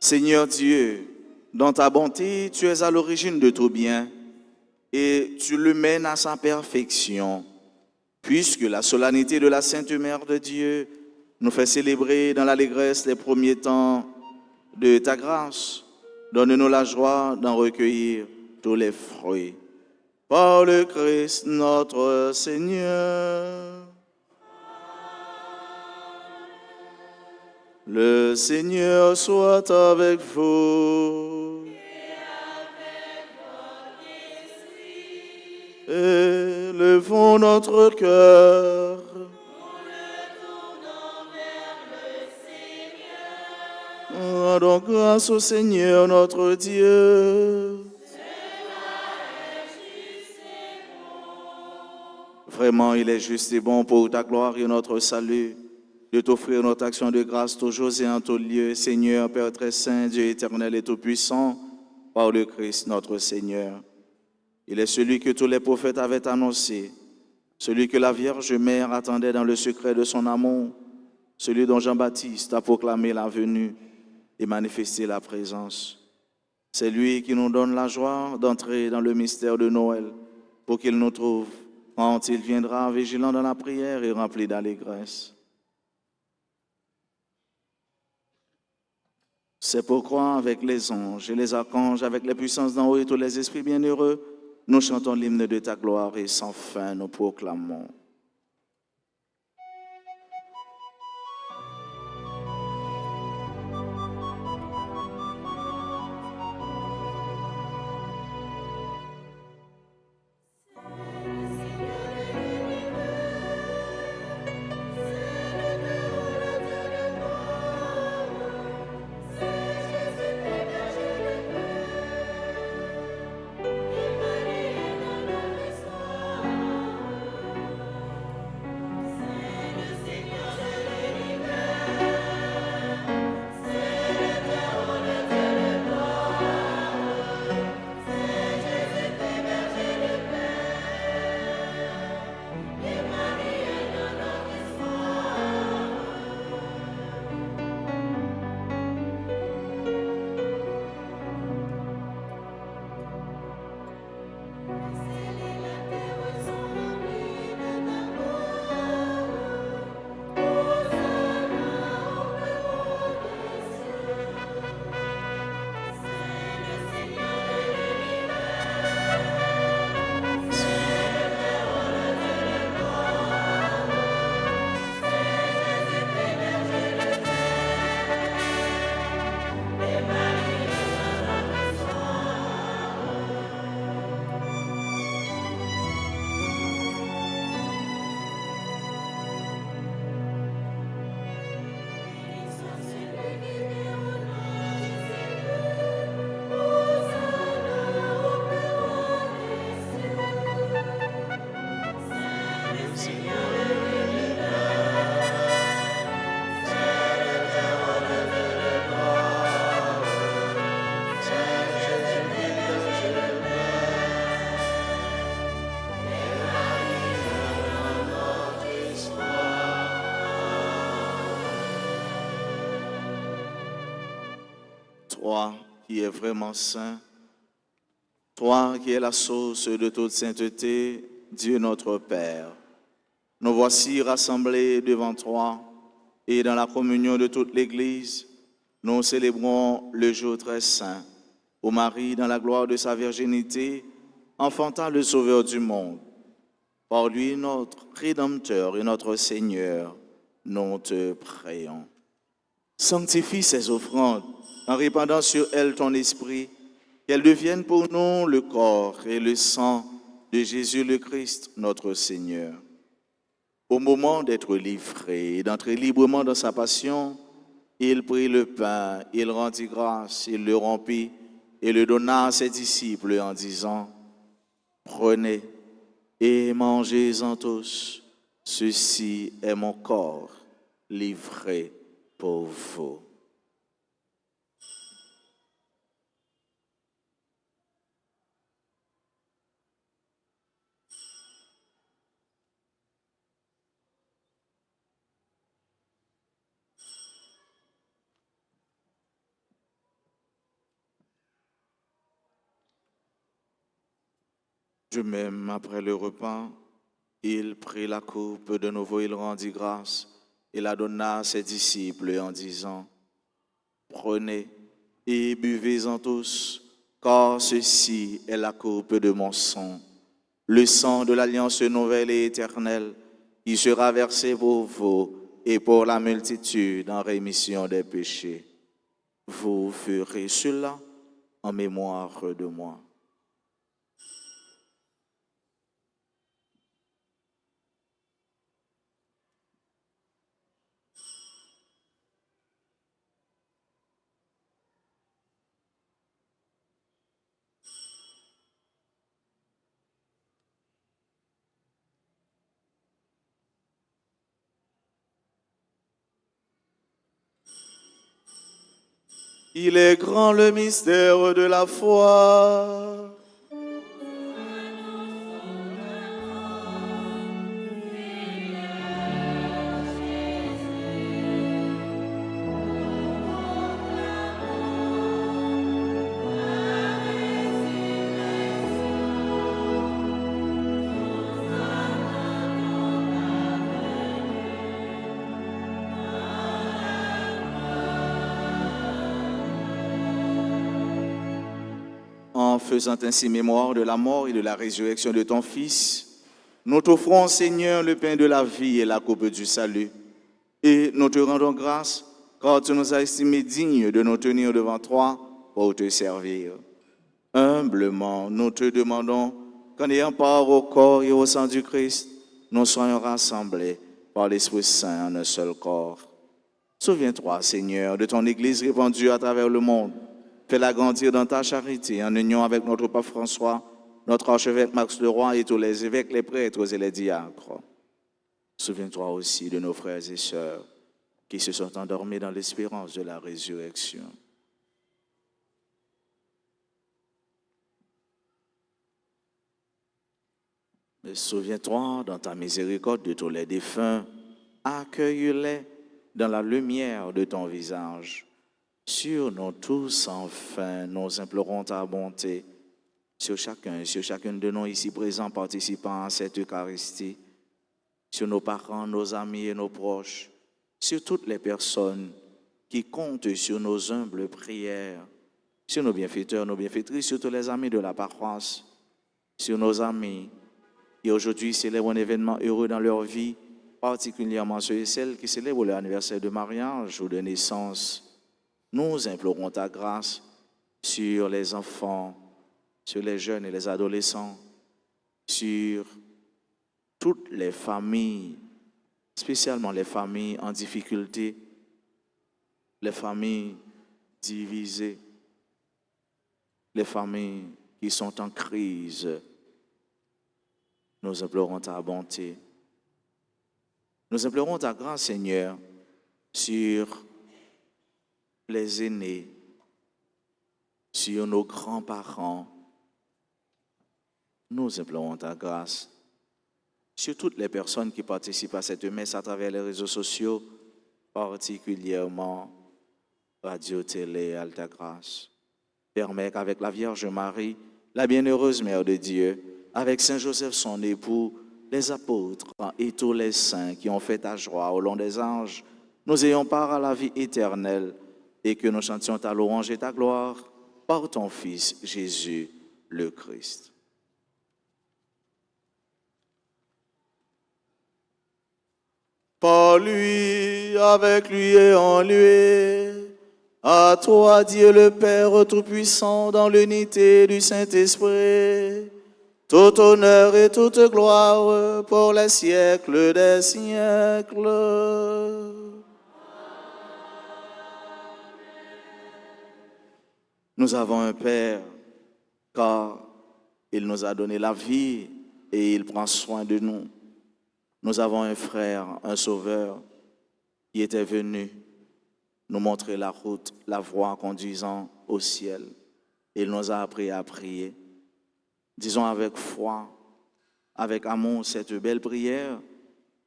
Seigneur Dieu, dans ta bonté, tu es à l'origine de tout bien et tu le mènes à sa perfection. Puisque la solennité de la Sainte Mère de Dieu nous fait célébrer dans l'allégresse les premiers temps de ta grâce, donne-nous la joie d'en recueillir tous les fruits. Par le Christ notre Seigneur. Le Seigneur soit avec vous. Élevons notre cœur. Rendons grâce au Seigneur notre Dieu. Vraiment, il est juste et bon pour ta gloire et notre salut de t'offrir notre action de grâce toujours et en tout lieu, Seigneur, Père très saint, Dieu éternel et tout-puissant, par le Christ notre Seigneur. Il est celui que tous les prophètes avaient annoncé, celui que la Vierge Mère attendait dans le secret de son amour, celui dont Jean-Baptiste a proclamé la venue et manifesté la présence. C'est lui qui nous donne la joie d'entrer dans le mystère de Noël pour qu'il nous trouve quand il viendra vigilant dans la prière et rempli d'allégresse. C'est pourquoi, avec les anges et les archanges, avec les puissances d'en haut et tous les esprits bienheureux, nous chantons l'hymne de ta gloire et sans fin nous proclamons. Toi qui es vraiment saint, toi qui es la source de toute sainteté, Dieu notre Père, nous voici rassemblés devant toi et dans la communion de toute l'Église, nous célébrons le jour très saint où Marie, dans la gloire de sa virginité, enfanta le Sauveur du monde. Par lui, notre Rédempteur et notre Seigneur, nous te prions. Sanctifie ces offrandes en répandant sur elles ton esprit, qu'elles deviennent pour nous le corps et le sang de Jésus le Christ, notre Seigneur. Au moment d'être livré et d'entrer librement dans sa passion, il prit le pain, il rendit grâce, il le rompit et le donna à ses disciples en disant, « Prenez et mangez-en tous, ceci est mon corps livré pour vous. » De même, après le repas, il prit la coupe, de nouveau il rendit grâce, et la donna à ses disciples en disant, prenez et buvez-en tous, car ceci est la coupe de mon sang, le sang de l'alliance nouvelle et éternelle, qui sera versé pour vous et pour la multitude en rémission des péchés. Vous ferez cela en mémoire de moi. Il est grand le mystère de la foi. En faisant ainsi mémoire de la mort et de la résurrection de ton Fils, nous t'offrons, Seigneur, le pain de la vie et la coupe du salut. Et nous te rendons grâce, car tu nous as estimés dignes de nous tenir devant toi pour te servir. Humblement, nous te demandons qu'en ayant part au corps et au sang du Christ, nous soyons rassemblés par l'Esprit Saint en un seul corps. Souviens-toi, Seigneur, de ton Église répandue à travers le monde. Fais-la grandir dans ta charité, en union avec notre pape François, notre archevêque Max Leroy et tous les évêques, les prêtres et les diacres. Souviens-toi aussi de nos frères et sœurs qui se sont endormis dans l'espérance de la résurrection. Mais souviens-toi dans ta miséricorde de tous les défunts, accueille-les dans la lumière de ton visage. Sur nous tous, enfin, nous implorons ta bonté, sur chacune de nous ici présents participant à cette Eucharistie, sur nos parents, nos amis et nos proches, sur toutes les personnes qui comptent sur nos humbles prières, sur nos bienfaiteurs, nos bienfaitrices, sur tous les amis de la paroisse, sur nos amis qui aujourd'hui célèbrent un événement heureux dans leur vie, particulièrement ceux et celles qui célèbrent leur anniversaire de mariage ou de naissance. Nous implorons ta grâce sur les enfants, sur les jeunes et les adolescents, sur toutes les familles, spécialement les familles en difficulté, les familles divisées, les familles qui sont en crise. Nous implorons ta bonté. Nous implorons ta grâce, Seigneur, sur les aînés, sur nos grands-parents. Nous implorons ta grâce sur toutes les personnes qui participent à cette messe à travers les réseaux sociaux, particulièrement Radio, Télé, Alta Grâce. Permets qu'avec la Vierge Marie, la bienheureuse Mère de Dieu, avec Saint Joseph son époux, les apôtres et tous les saints qui ont fait ta joie au long des anges, nous ayons part à la vie éternelle et que nous chantions ta louange et ta gloire par ton Fils Jésus le Christ. Par lui, avec lui et en lui, à toi Dieu le Père Tout-Puissant, dans l'unité du Saint-Esprit, tout honneur et toute gloire pour les siècles des siècles. Nous avons un Père, car il nous a donné la vie et il prend soin de nous. Nous avons un frère, un sauveur, qui était venu nous montrer la route, la voie conduisant au ciel. Il nous a appris à prier. Disons avec foi, avec amour, cette belle prière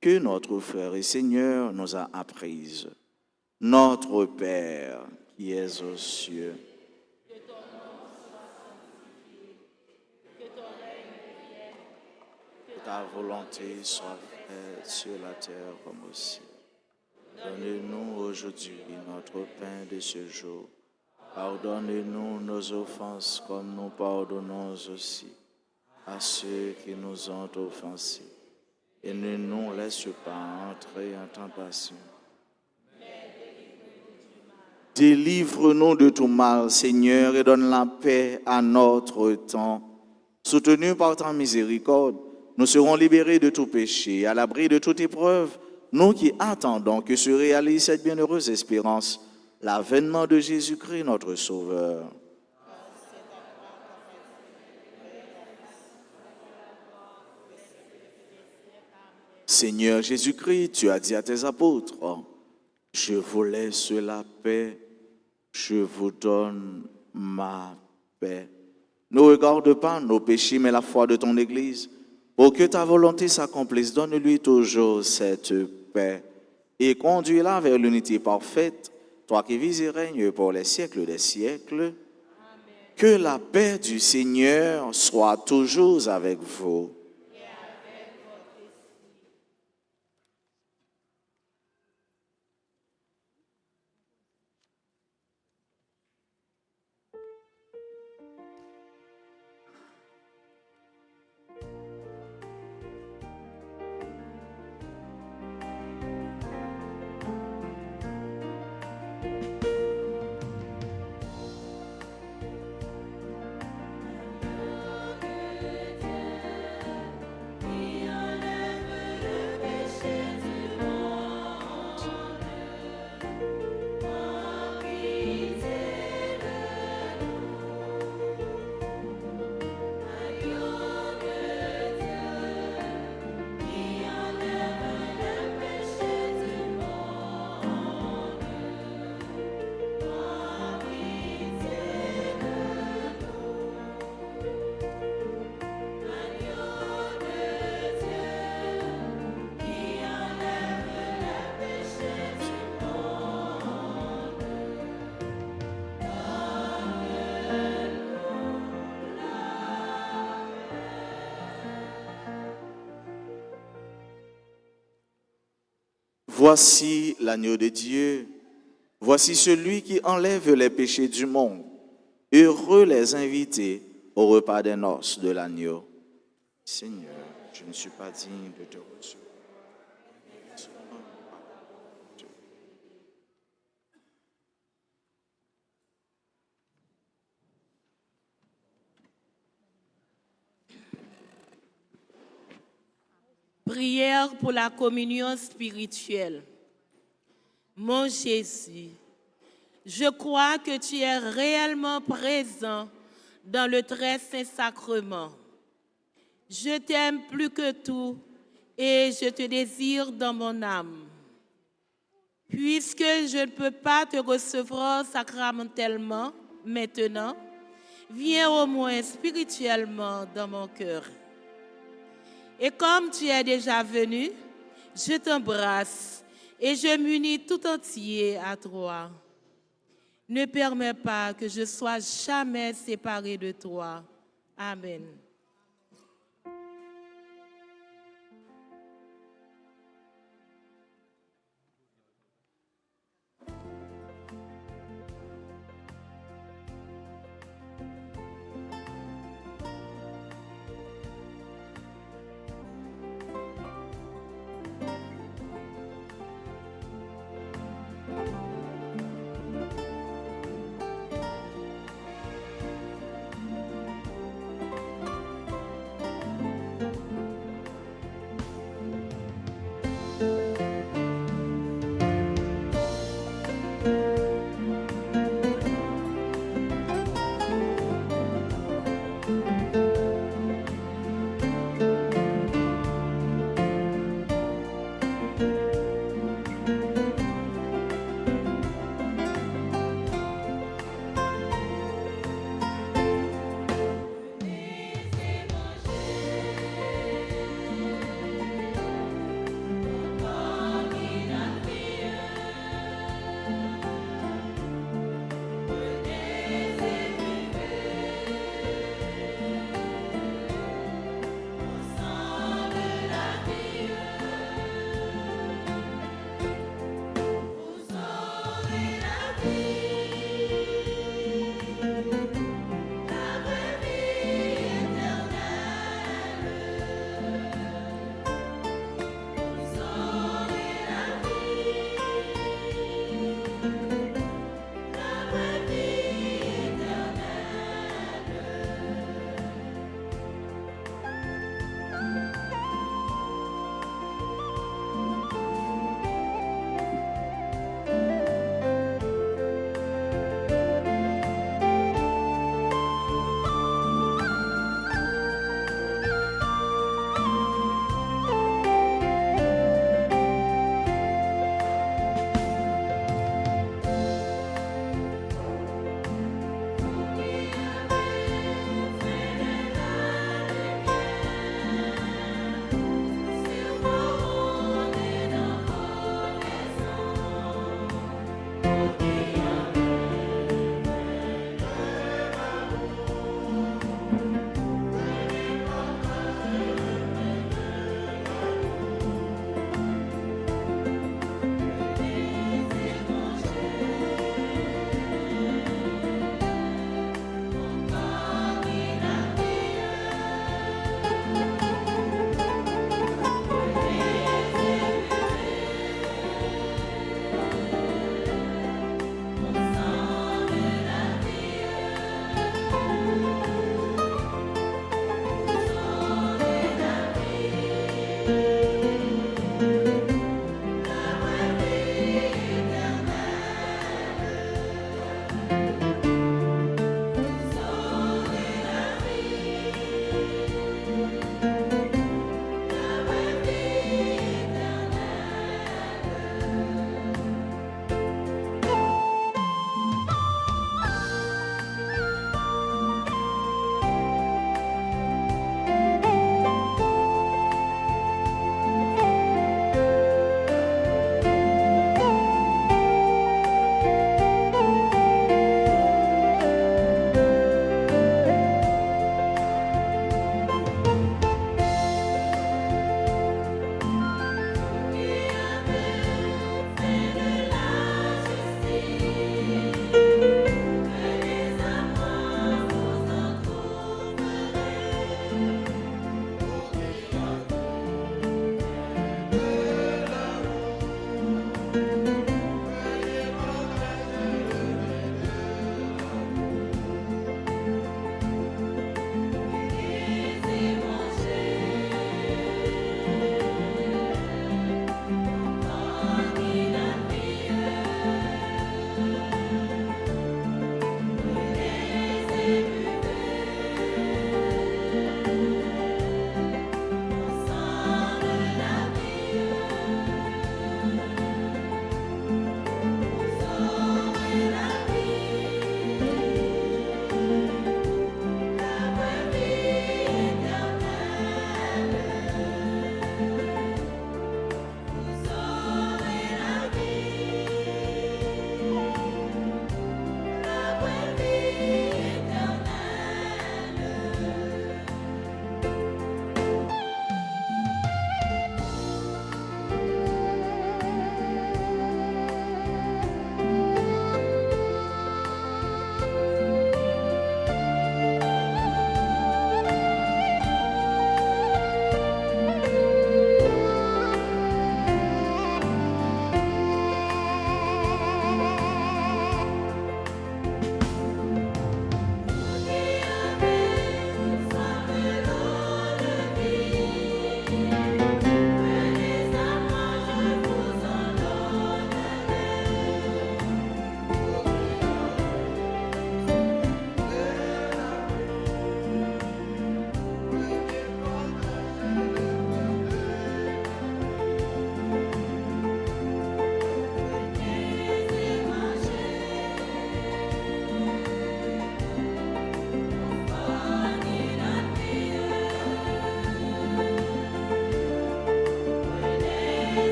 que notre frère et Seigneur nous a apprise. Notre Père qui es aux cieux, Que ton nom soit sanctifié, que ton règne vienne. ta volonté soit faite sur la terre comme au ciel. Donne-nous aujourd'hui notre pain de ce jour. Pardonne-nous nos offenses comme nous pardonnons aussi à ceux qui nous ont offensés. Et ne nous laisse pas entrer en tentation. Délivre-nous de tout mal, Seigneur, et donne la paix à notre temps. Soutenus par ta miséricorde, nous serons libérés de tout péché, à l'abri de toute épreuve, nous qui attendons que se réalise cette bienheureuse espérance, l'avènement de Jésus-Christ, notre Sauveur. Seigneur Jésus-Christ, tu as dit à tes apôtres, je vous laisse la paix, je vous donne ma paix. Ne regarde pas nos péchés, mais la foi de ton Église. Pour que ta volonté s'accomplisse, donne-lui toujours cette paix et conduis-la vers l'unité parfaite, toi qui vis et règnes pour les siècles des siècles. Amen. Que la paix du Seigneur soit toujours avec vous. Voici l'agneau de Dieu, voici celui qui enlève les péchés du monde. Heureux les invités au repas des noces de l'agneau. Seigneur, je ne suis pas digne de te recevoir. Prière pour la communion spirituelle. Mon Jésus, je crois que tu es réellement présent dans le très saint sacrement. Je t'aime plus que tout et je te désire dans mon âme. Puisque je ne peux pas te recevoir sacramentellement maintenant, viens au moins spirituellement dans mon cœur. Et comme tu es déjà venu, je t'embrasse et je m'unis tout entier à toi. Ne permets pas que je sois jamais séparé de toi. Amen.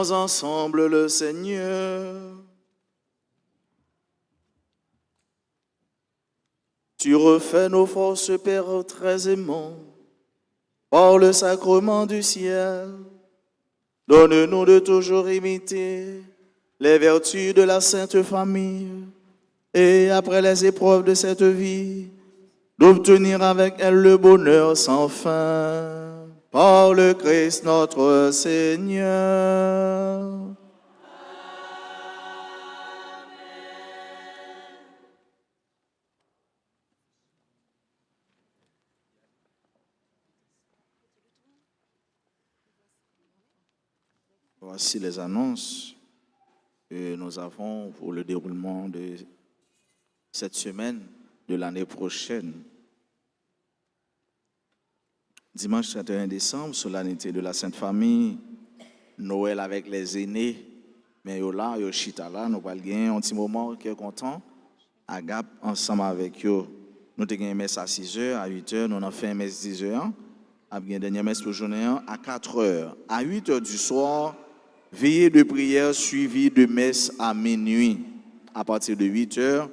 Louons ensemble le Seigneur. Tu refais nos forces, Père très aimant, par le sacrement du ciel. Donne-nous de toujours imiter les vertus de la Sainte Famille et après les épreuves de cette vie, d'obtenir avec elle le bonheur sans fin. Par le Christ notre Seigneur. Voici les annonces que nous avons pour le déroulement de cette semaine, de l'année prochaine. Dimanche 31 décembre, solennité de la Sainte Famille, Noël avec les aînés. Mais là, yo chita là, nous allons gagner un petit moment qui est content. À Gap, ensemble avec eux. Nous avons une messe à 6h, à 8h, nous avons fait une messe à 10h. Nous avons une dernière messe pour journée à 4h. À 8h du soir, veillée de prière suivie de messe à minuit. À partir de 8h,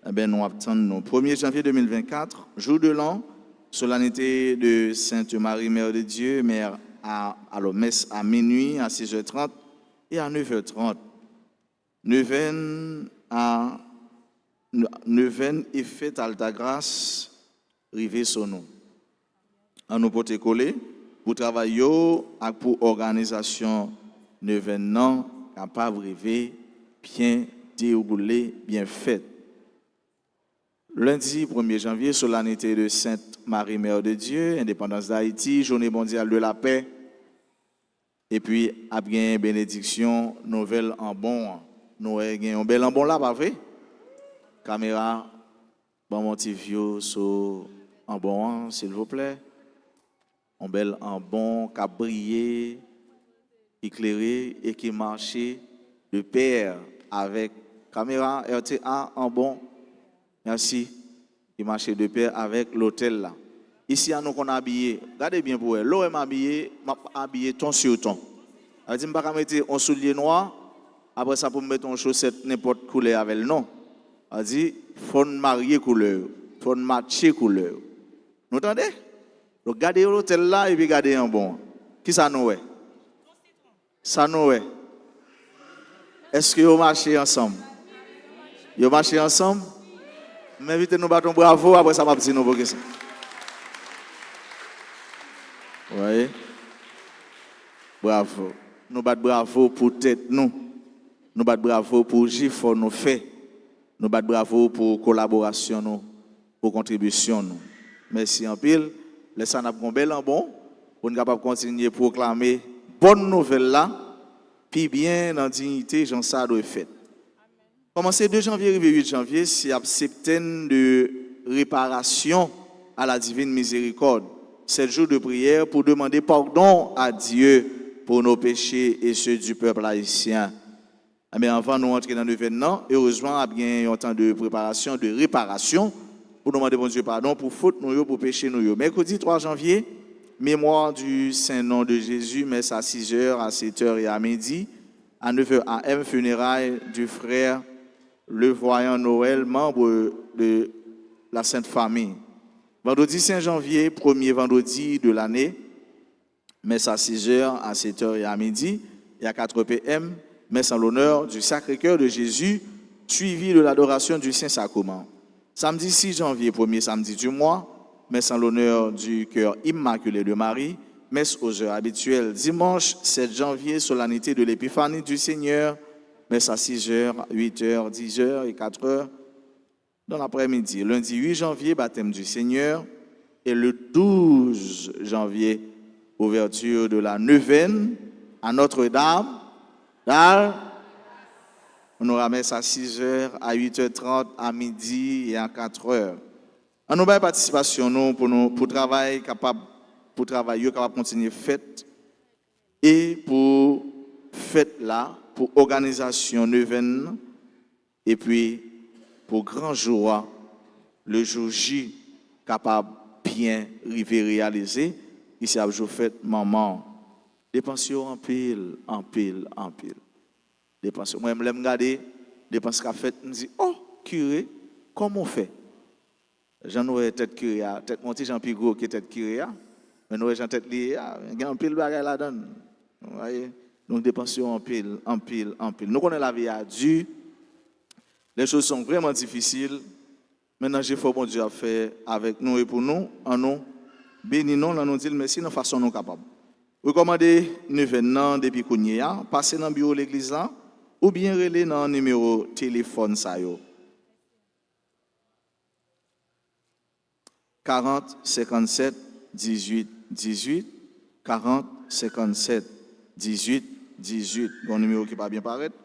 nous attendons le 1er janvier 2024, jour de l'an, solennité de Sainte Marie, Mère de Dieu, mère à la messe à minuit, à 6h30 et à 9h30. Neuvaine et fête Alta Grâce, rivé son nom. En nous porter collé, pour travailler et pour organisation neuvaine non, capable de river, bien déroulé, bien fait. Lundi 1er janvier, solennité de Sainte Marie, Mère de Dieu, indépendance d'Haïti, journée mondiale de la paix. Et puis, après bénédiction, nouvelle en bon. Nous avons un bel en bon là, pas vrai? Caméra, bon mon petit vieux, en bon, s'il vous plaît. Un bel en bon, qui a brillé, éclairé et qui marchait de pair avec caméra RTA en bon. Merci. Qui marchait de pair avec l'hôtel là. Ici, à nous qu'on a habillé. Regardez bien pour elle. L'eau est habillé ton sur ton. Elle dit, je ne vais pas mettre un soulier noir. Après ça, pour mettre une chaussette n'importe couleur avec le nom. Elle dit, il faut marier couleur. Il faut matcher couleur. Vous entendez? Donc, gardez l'hôtel là et puis gardez un bon. Qui ça nous est? Ça nous est. Est-ce que vous marchez ensemble? Vous marchez ensemble? M'invitez nous battons bravo, après ça va dire nous pour que ça. Vous voyez? Bravo. Nous battons bravo pour tête nous. Nous battons bravo pour GIFO nous fait. Nous battons bravo pour collaboration nous, pour contribution nous. Merci en pile. Laissez nous un bel en bon pour nous capable continuer à proclamer bonne nouvelle là, puis bien dans dignité, j'en ça doit fait. Commencer 2 janvier, arrivé 8 janvier, c'est une septaine de réparation à la divine miséricorde. 7 jours de prière pour demander pardon à Dieu pour nos péchés et ceux du peuple haïtien. Mais avant de nous entrer dans l'événement, heureusement, il y a un temps de préparation, de réparation pour nous demander bon Dieu pardon pour faute nous, pour péché nous. Mercredi 3 janvier, mémoire du Saint-Nom de Jésus, messe à 6h, à 7h et à midi. À 9h AM, funérailles du frère Le Voyant Noël, membre de la Sainte Famille. Vendredi 5 janvier, premier vendredi de l'année, messe à 6h, à 7h et à midi, et à 4 PM, messe en l'honneur du Sacré-Cœur de Jésus, suivi de l'adoration du Saint-Sacrement. Samedi 6 janvier, premier samedi du mois, messe en l'honneur du Cœur Immaculé de Marie, messe aux heures habituelles. Dimanche 7 janvier, solennité de l'Épiphanie du Seigneur, messe à 6h, 8h, 10h et 4h dans l'après-midi. Lundi 8 janvier, baptême du Seigneur. Et le 12 janvier, ouverture de la neuvaine à Notre-Dame. On aura messe à 6h, à 8h30, à midi et à 4h. On nous participation nous pour travail capable pour travailler capable continuer fête et pour fête là pour organisation neuvaine et puis pour grand jour le jour J capable bien réaliser ici à jour fête maman Dépenses en pile, en pile, en pile. Dépenses. Moi, je me regarde, dépenses qu'a fait, je me dis, oh, curé, comment on fait? J'en ai tête curé, tête monté, Jean Pigo qui est tête curé, mais nous, j'en tête lié, il y a un pile bagage là-dedans. Vous voyez? Donc, dépenses en pile, en pile, en pile. Nous connaissons la vie à Dieu. Les choses sont vraiment difficiles. Maintenant, j'ai fait bon Dieu à faire avec nous et pour nous, en nous. Bénis nous, nous disons merci, de façon nous capables. Recommandez nous venons depuis Kounia, passer dans le bureau de l'église là, ou bien relais dans le numéro de téléphone ça yo. 40 57 18 18 40 57 18 18. Bon numéro qui n'est pas bien paraître.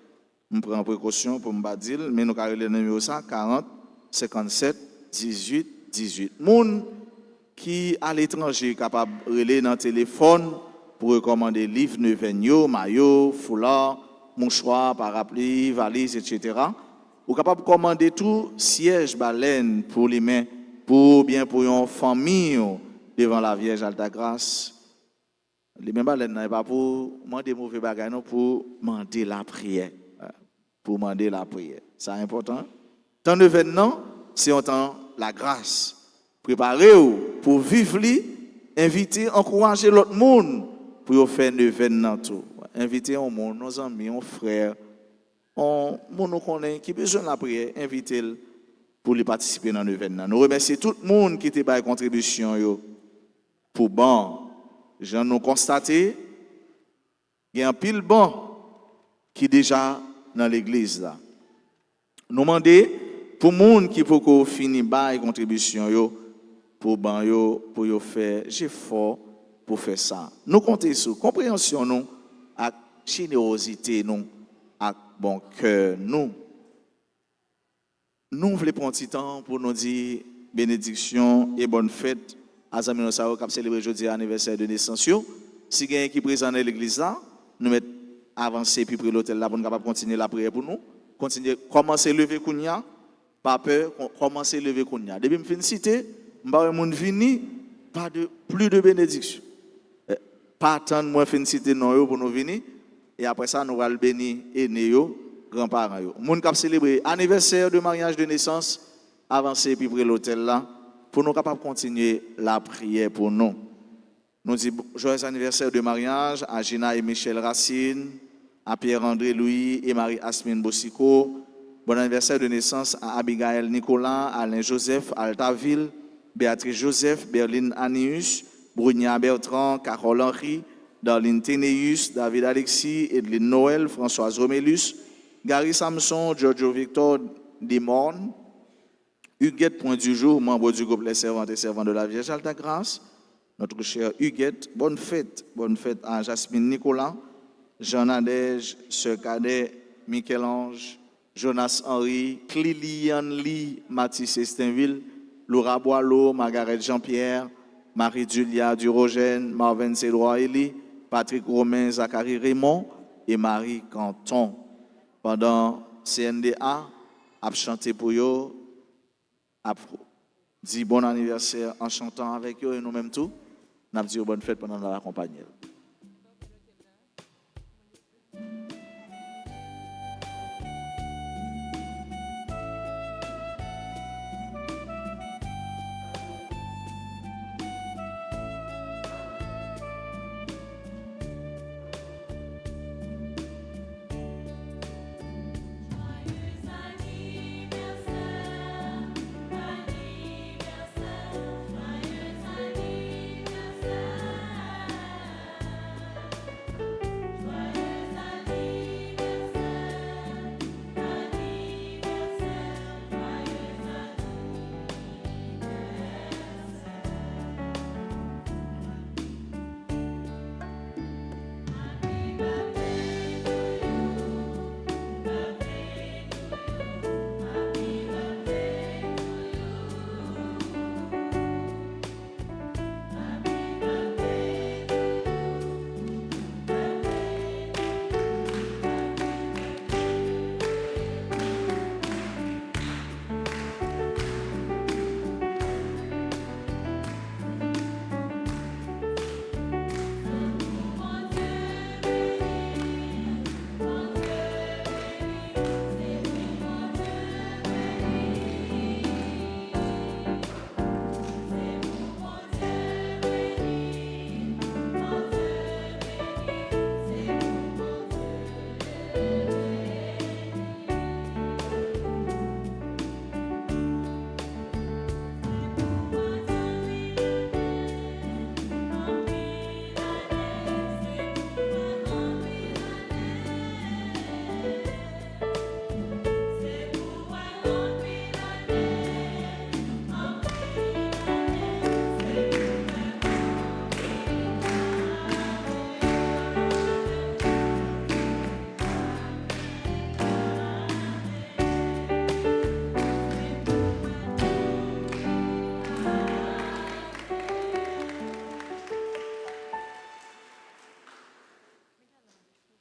Je prends précaution pour me battre, mais nous avons le numéro ça 40 57 18 18. Moun qui à l'étranger capable de relayer dans le téléphone pour recommander livres neufs, maillots, foulards, mouchoirs, parapluies, valises, etc. Ou capable de commander tout siège baleine pour les mains, pour bien pour une famille devant la Vierge Alta Grâce. Les mêmes baleines n'est pas pour demander mauvais bagages, non, pour demander la prière. Pour demander la prière. C'est important. Tant de événements, c'est un temps la grâce. Préparez-vous pour vivre, inviter, encourager l'autre monde pour faire un événement tout. Inviter un monde, nos amis, nos frères, on nous connaît qui besoin de la prière, inviter pour les participer dans l'événement. Nous remercions tout le monde qui était par contribution yo pour bon. J'en nous constaté, il y a un pile bon qui est déjà dans l'église là. Nous demandons pour les gens qui peuvent finir par contribution yo pour ban yo pour yo faire effort pour faire ça. Nous comptons sur compréhension nous avec générosité nous avec bon cœur nous. Nous voulons prendre un petit temps pour nous dire bénédiction et bonne fête à Zami Nosao qui a célébré aujourd'hui l'anniversaire de naissance. Si quelqu'un qui est présent dans l'église là, nous mettons avancer puis pour l'hôtel là pour nous capable continuer la prière pour nous. Continuer commencer lever kounya, pas peur, commencer lever kounya. Depuis me fin citer, m'ba moun vini, pas de plus de bénédiction. Pas attendre moi fin citer non yo pour nous venir et après ça nous va le bénir aîné yo, grands-parents yo. Moun qui célébrer anniversaire de mariage de naissance, avancer puis pour l'hôtel là pour nous capable continuer la prière pour nous. Nous disons joyeux anniversaire de mariage à Gina et Michel Racine, à Pierre-André Louis et Marie-Asmine Bossico. Bon anniversaire de naissance à Abigail Nicolas, Alain Joseph, Altaville, Béatrice Joseph, Berline Anius, Brugna Bertrand, Carole Henry, Darlene Ténéus, David Alexis, Edline Noël, Françoise Romélus, Gary Samson, Giorgio Victor Dimorne, Huguette Point du Jour, membre du groupe Les Servantes et Servants de la Vierge Alta Grâce, notre chère Huguette, bonne fête à Jasmine Nicolas, Jean Nadège, Sœur Cadet, Michel-Ange, Jonas Henry, Clilian Lee, Mathis Estinville, Laura Boileau, Margaret Jean-Pierre, Marie-Julia Durogène, Marvin Cédroit Elie, Patrick Romain, Zachary Raymond et Marie Canton. Pendant CNDA, a chanté pour eux, a dit bon anniversaire en chantant avec eux et nous-mêmes tout. Nous avons dit bonne fête pendant la compagnie.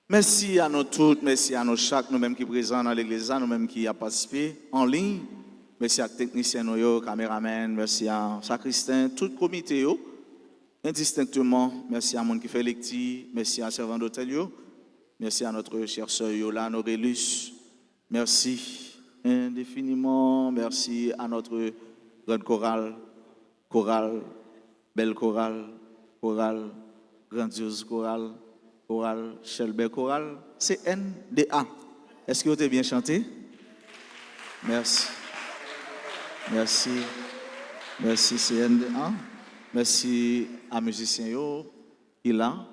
Merci à nous toutes, merci à nous chaque, nous-mêmes qui sommes présents dans l'église, nous-mêmes qui avons participé en ligne. Merci à techniciens, caméramen, merci à sacristain, tout le comité, indistinctement. Merci à monde qui fait lecture, merci à servant d'hôtel, merci à notre chère sœur Yola Norelus, merci indéfiniment, merci à notre grande chorale, belle chorale, grandiose chorale, Shelbert chorale, CNDA. Est-ce que vous avez bien chanté? Merci. Merci CNDA. Merci à musiciens qui là.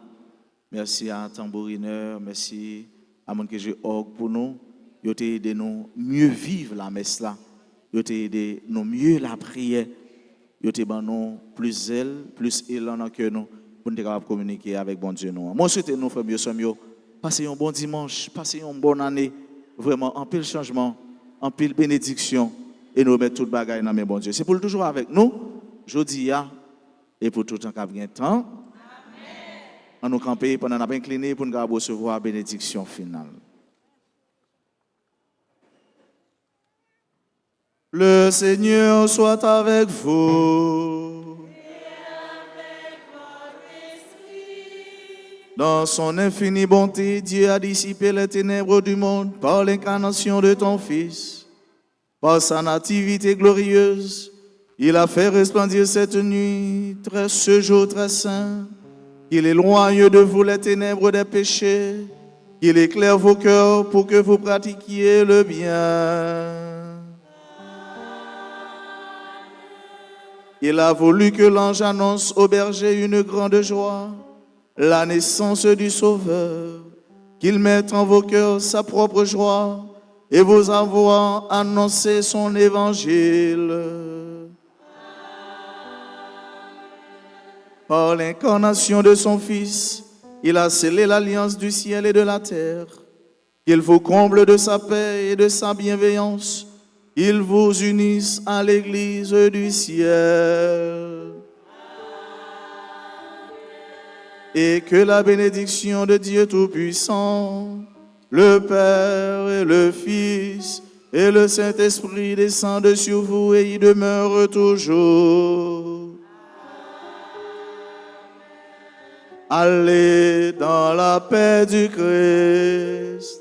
Merci à tambourineur, merci à mon que je orgue pour nous. Vous avez aidé nous mieux vivre la messe là. Vous avez aidé nous mieux la prière. Vous avez aidé nous plus zèle, plus élan dans que nous pour nous capables communiquer avec bon Dieu nous. Moi souhaite nous frères mieux passez un bon dimanche, passez une bonne année, vraiment en pile changement, en pile bénédiction et nous mettre toute bagaille dans mes bon Dieu. C'est pour toujours avec nous. Jodi et pour tout le temps qu'il y a temps. On nous camper pendant la incliné pour nous recevoir la bénédiction finale. Le Seigneur soit avec vous. Dans son infinie bonté, Dieu a dissipé les ténèbres du monde par l'incarnation de ton Fils. Par sa nativité glorieuse, il a fait resplendir cette nuit, ce jour très saint. Qu'il éloigne de vous les ténèbres des péchés, qu'il éclaire vos cœurs pour que vous pratiquiez le bien. Il a voulu que l'ange annonce au berger une grande joie, la naissance du Sauveur, qu'il mette en vos cœurs sa propre joie et vous avoir annoncé son évangile. Par l'incarnation de son Fils, il a scellé l'alliance du ciel et de la terre. Qu'il vous comble de sa paix et de sa bienveillance. Il vous unisse à l'Église du ciel. Et que la bénédiction de Dieu Tout-Puissant, le Père et le Fils et le Saint-Esprit descendent sur vous et y demeurent toujours. Allez dans la paix du Christ.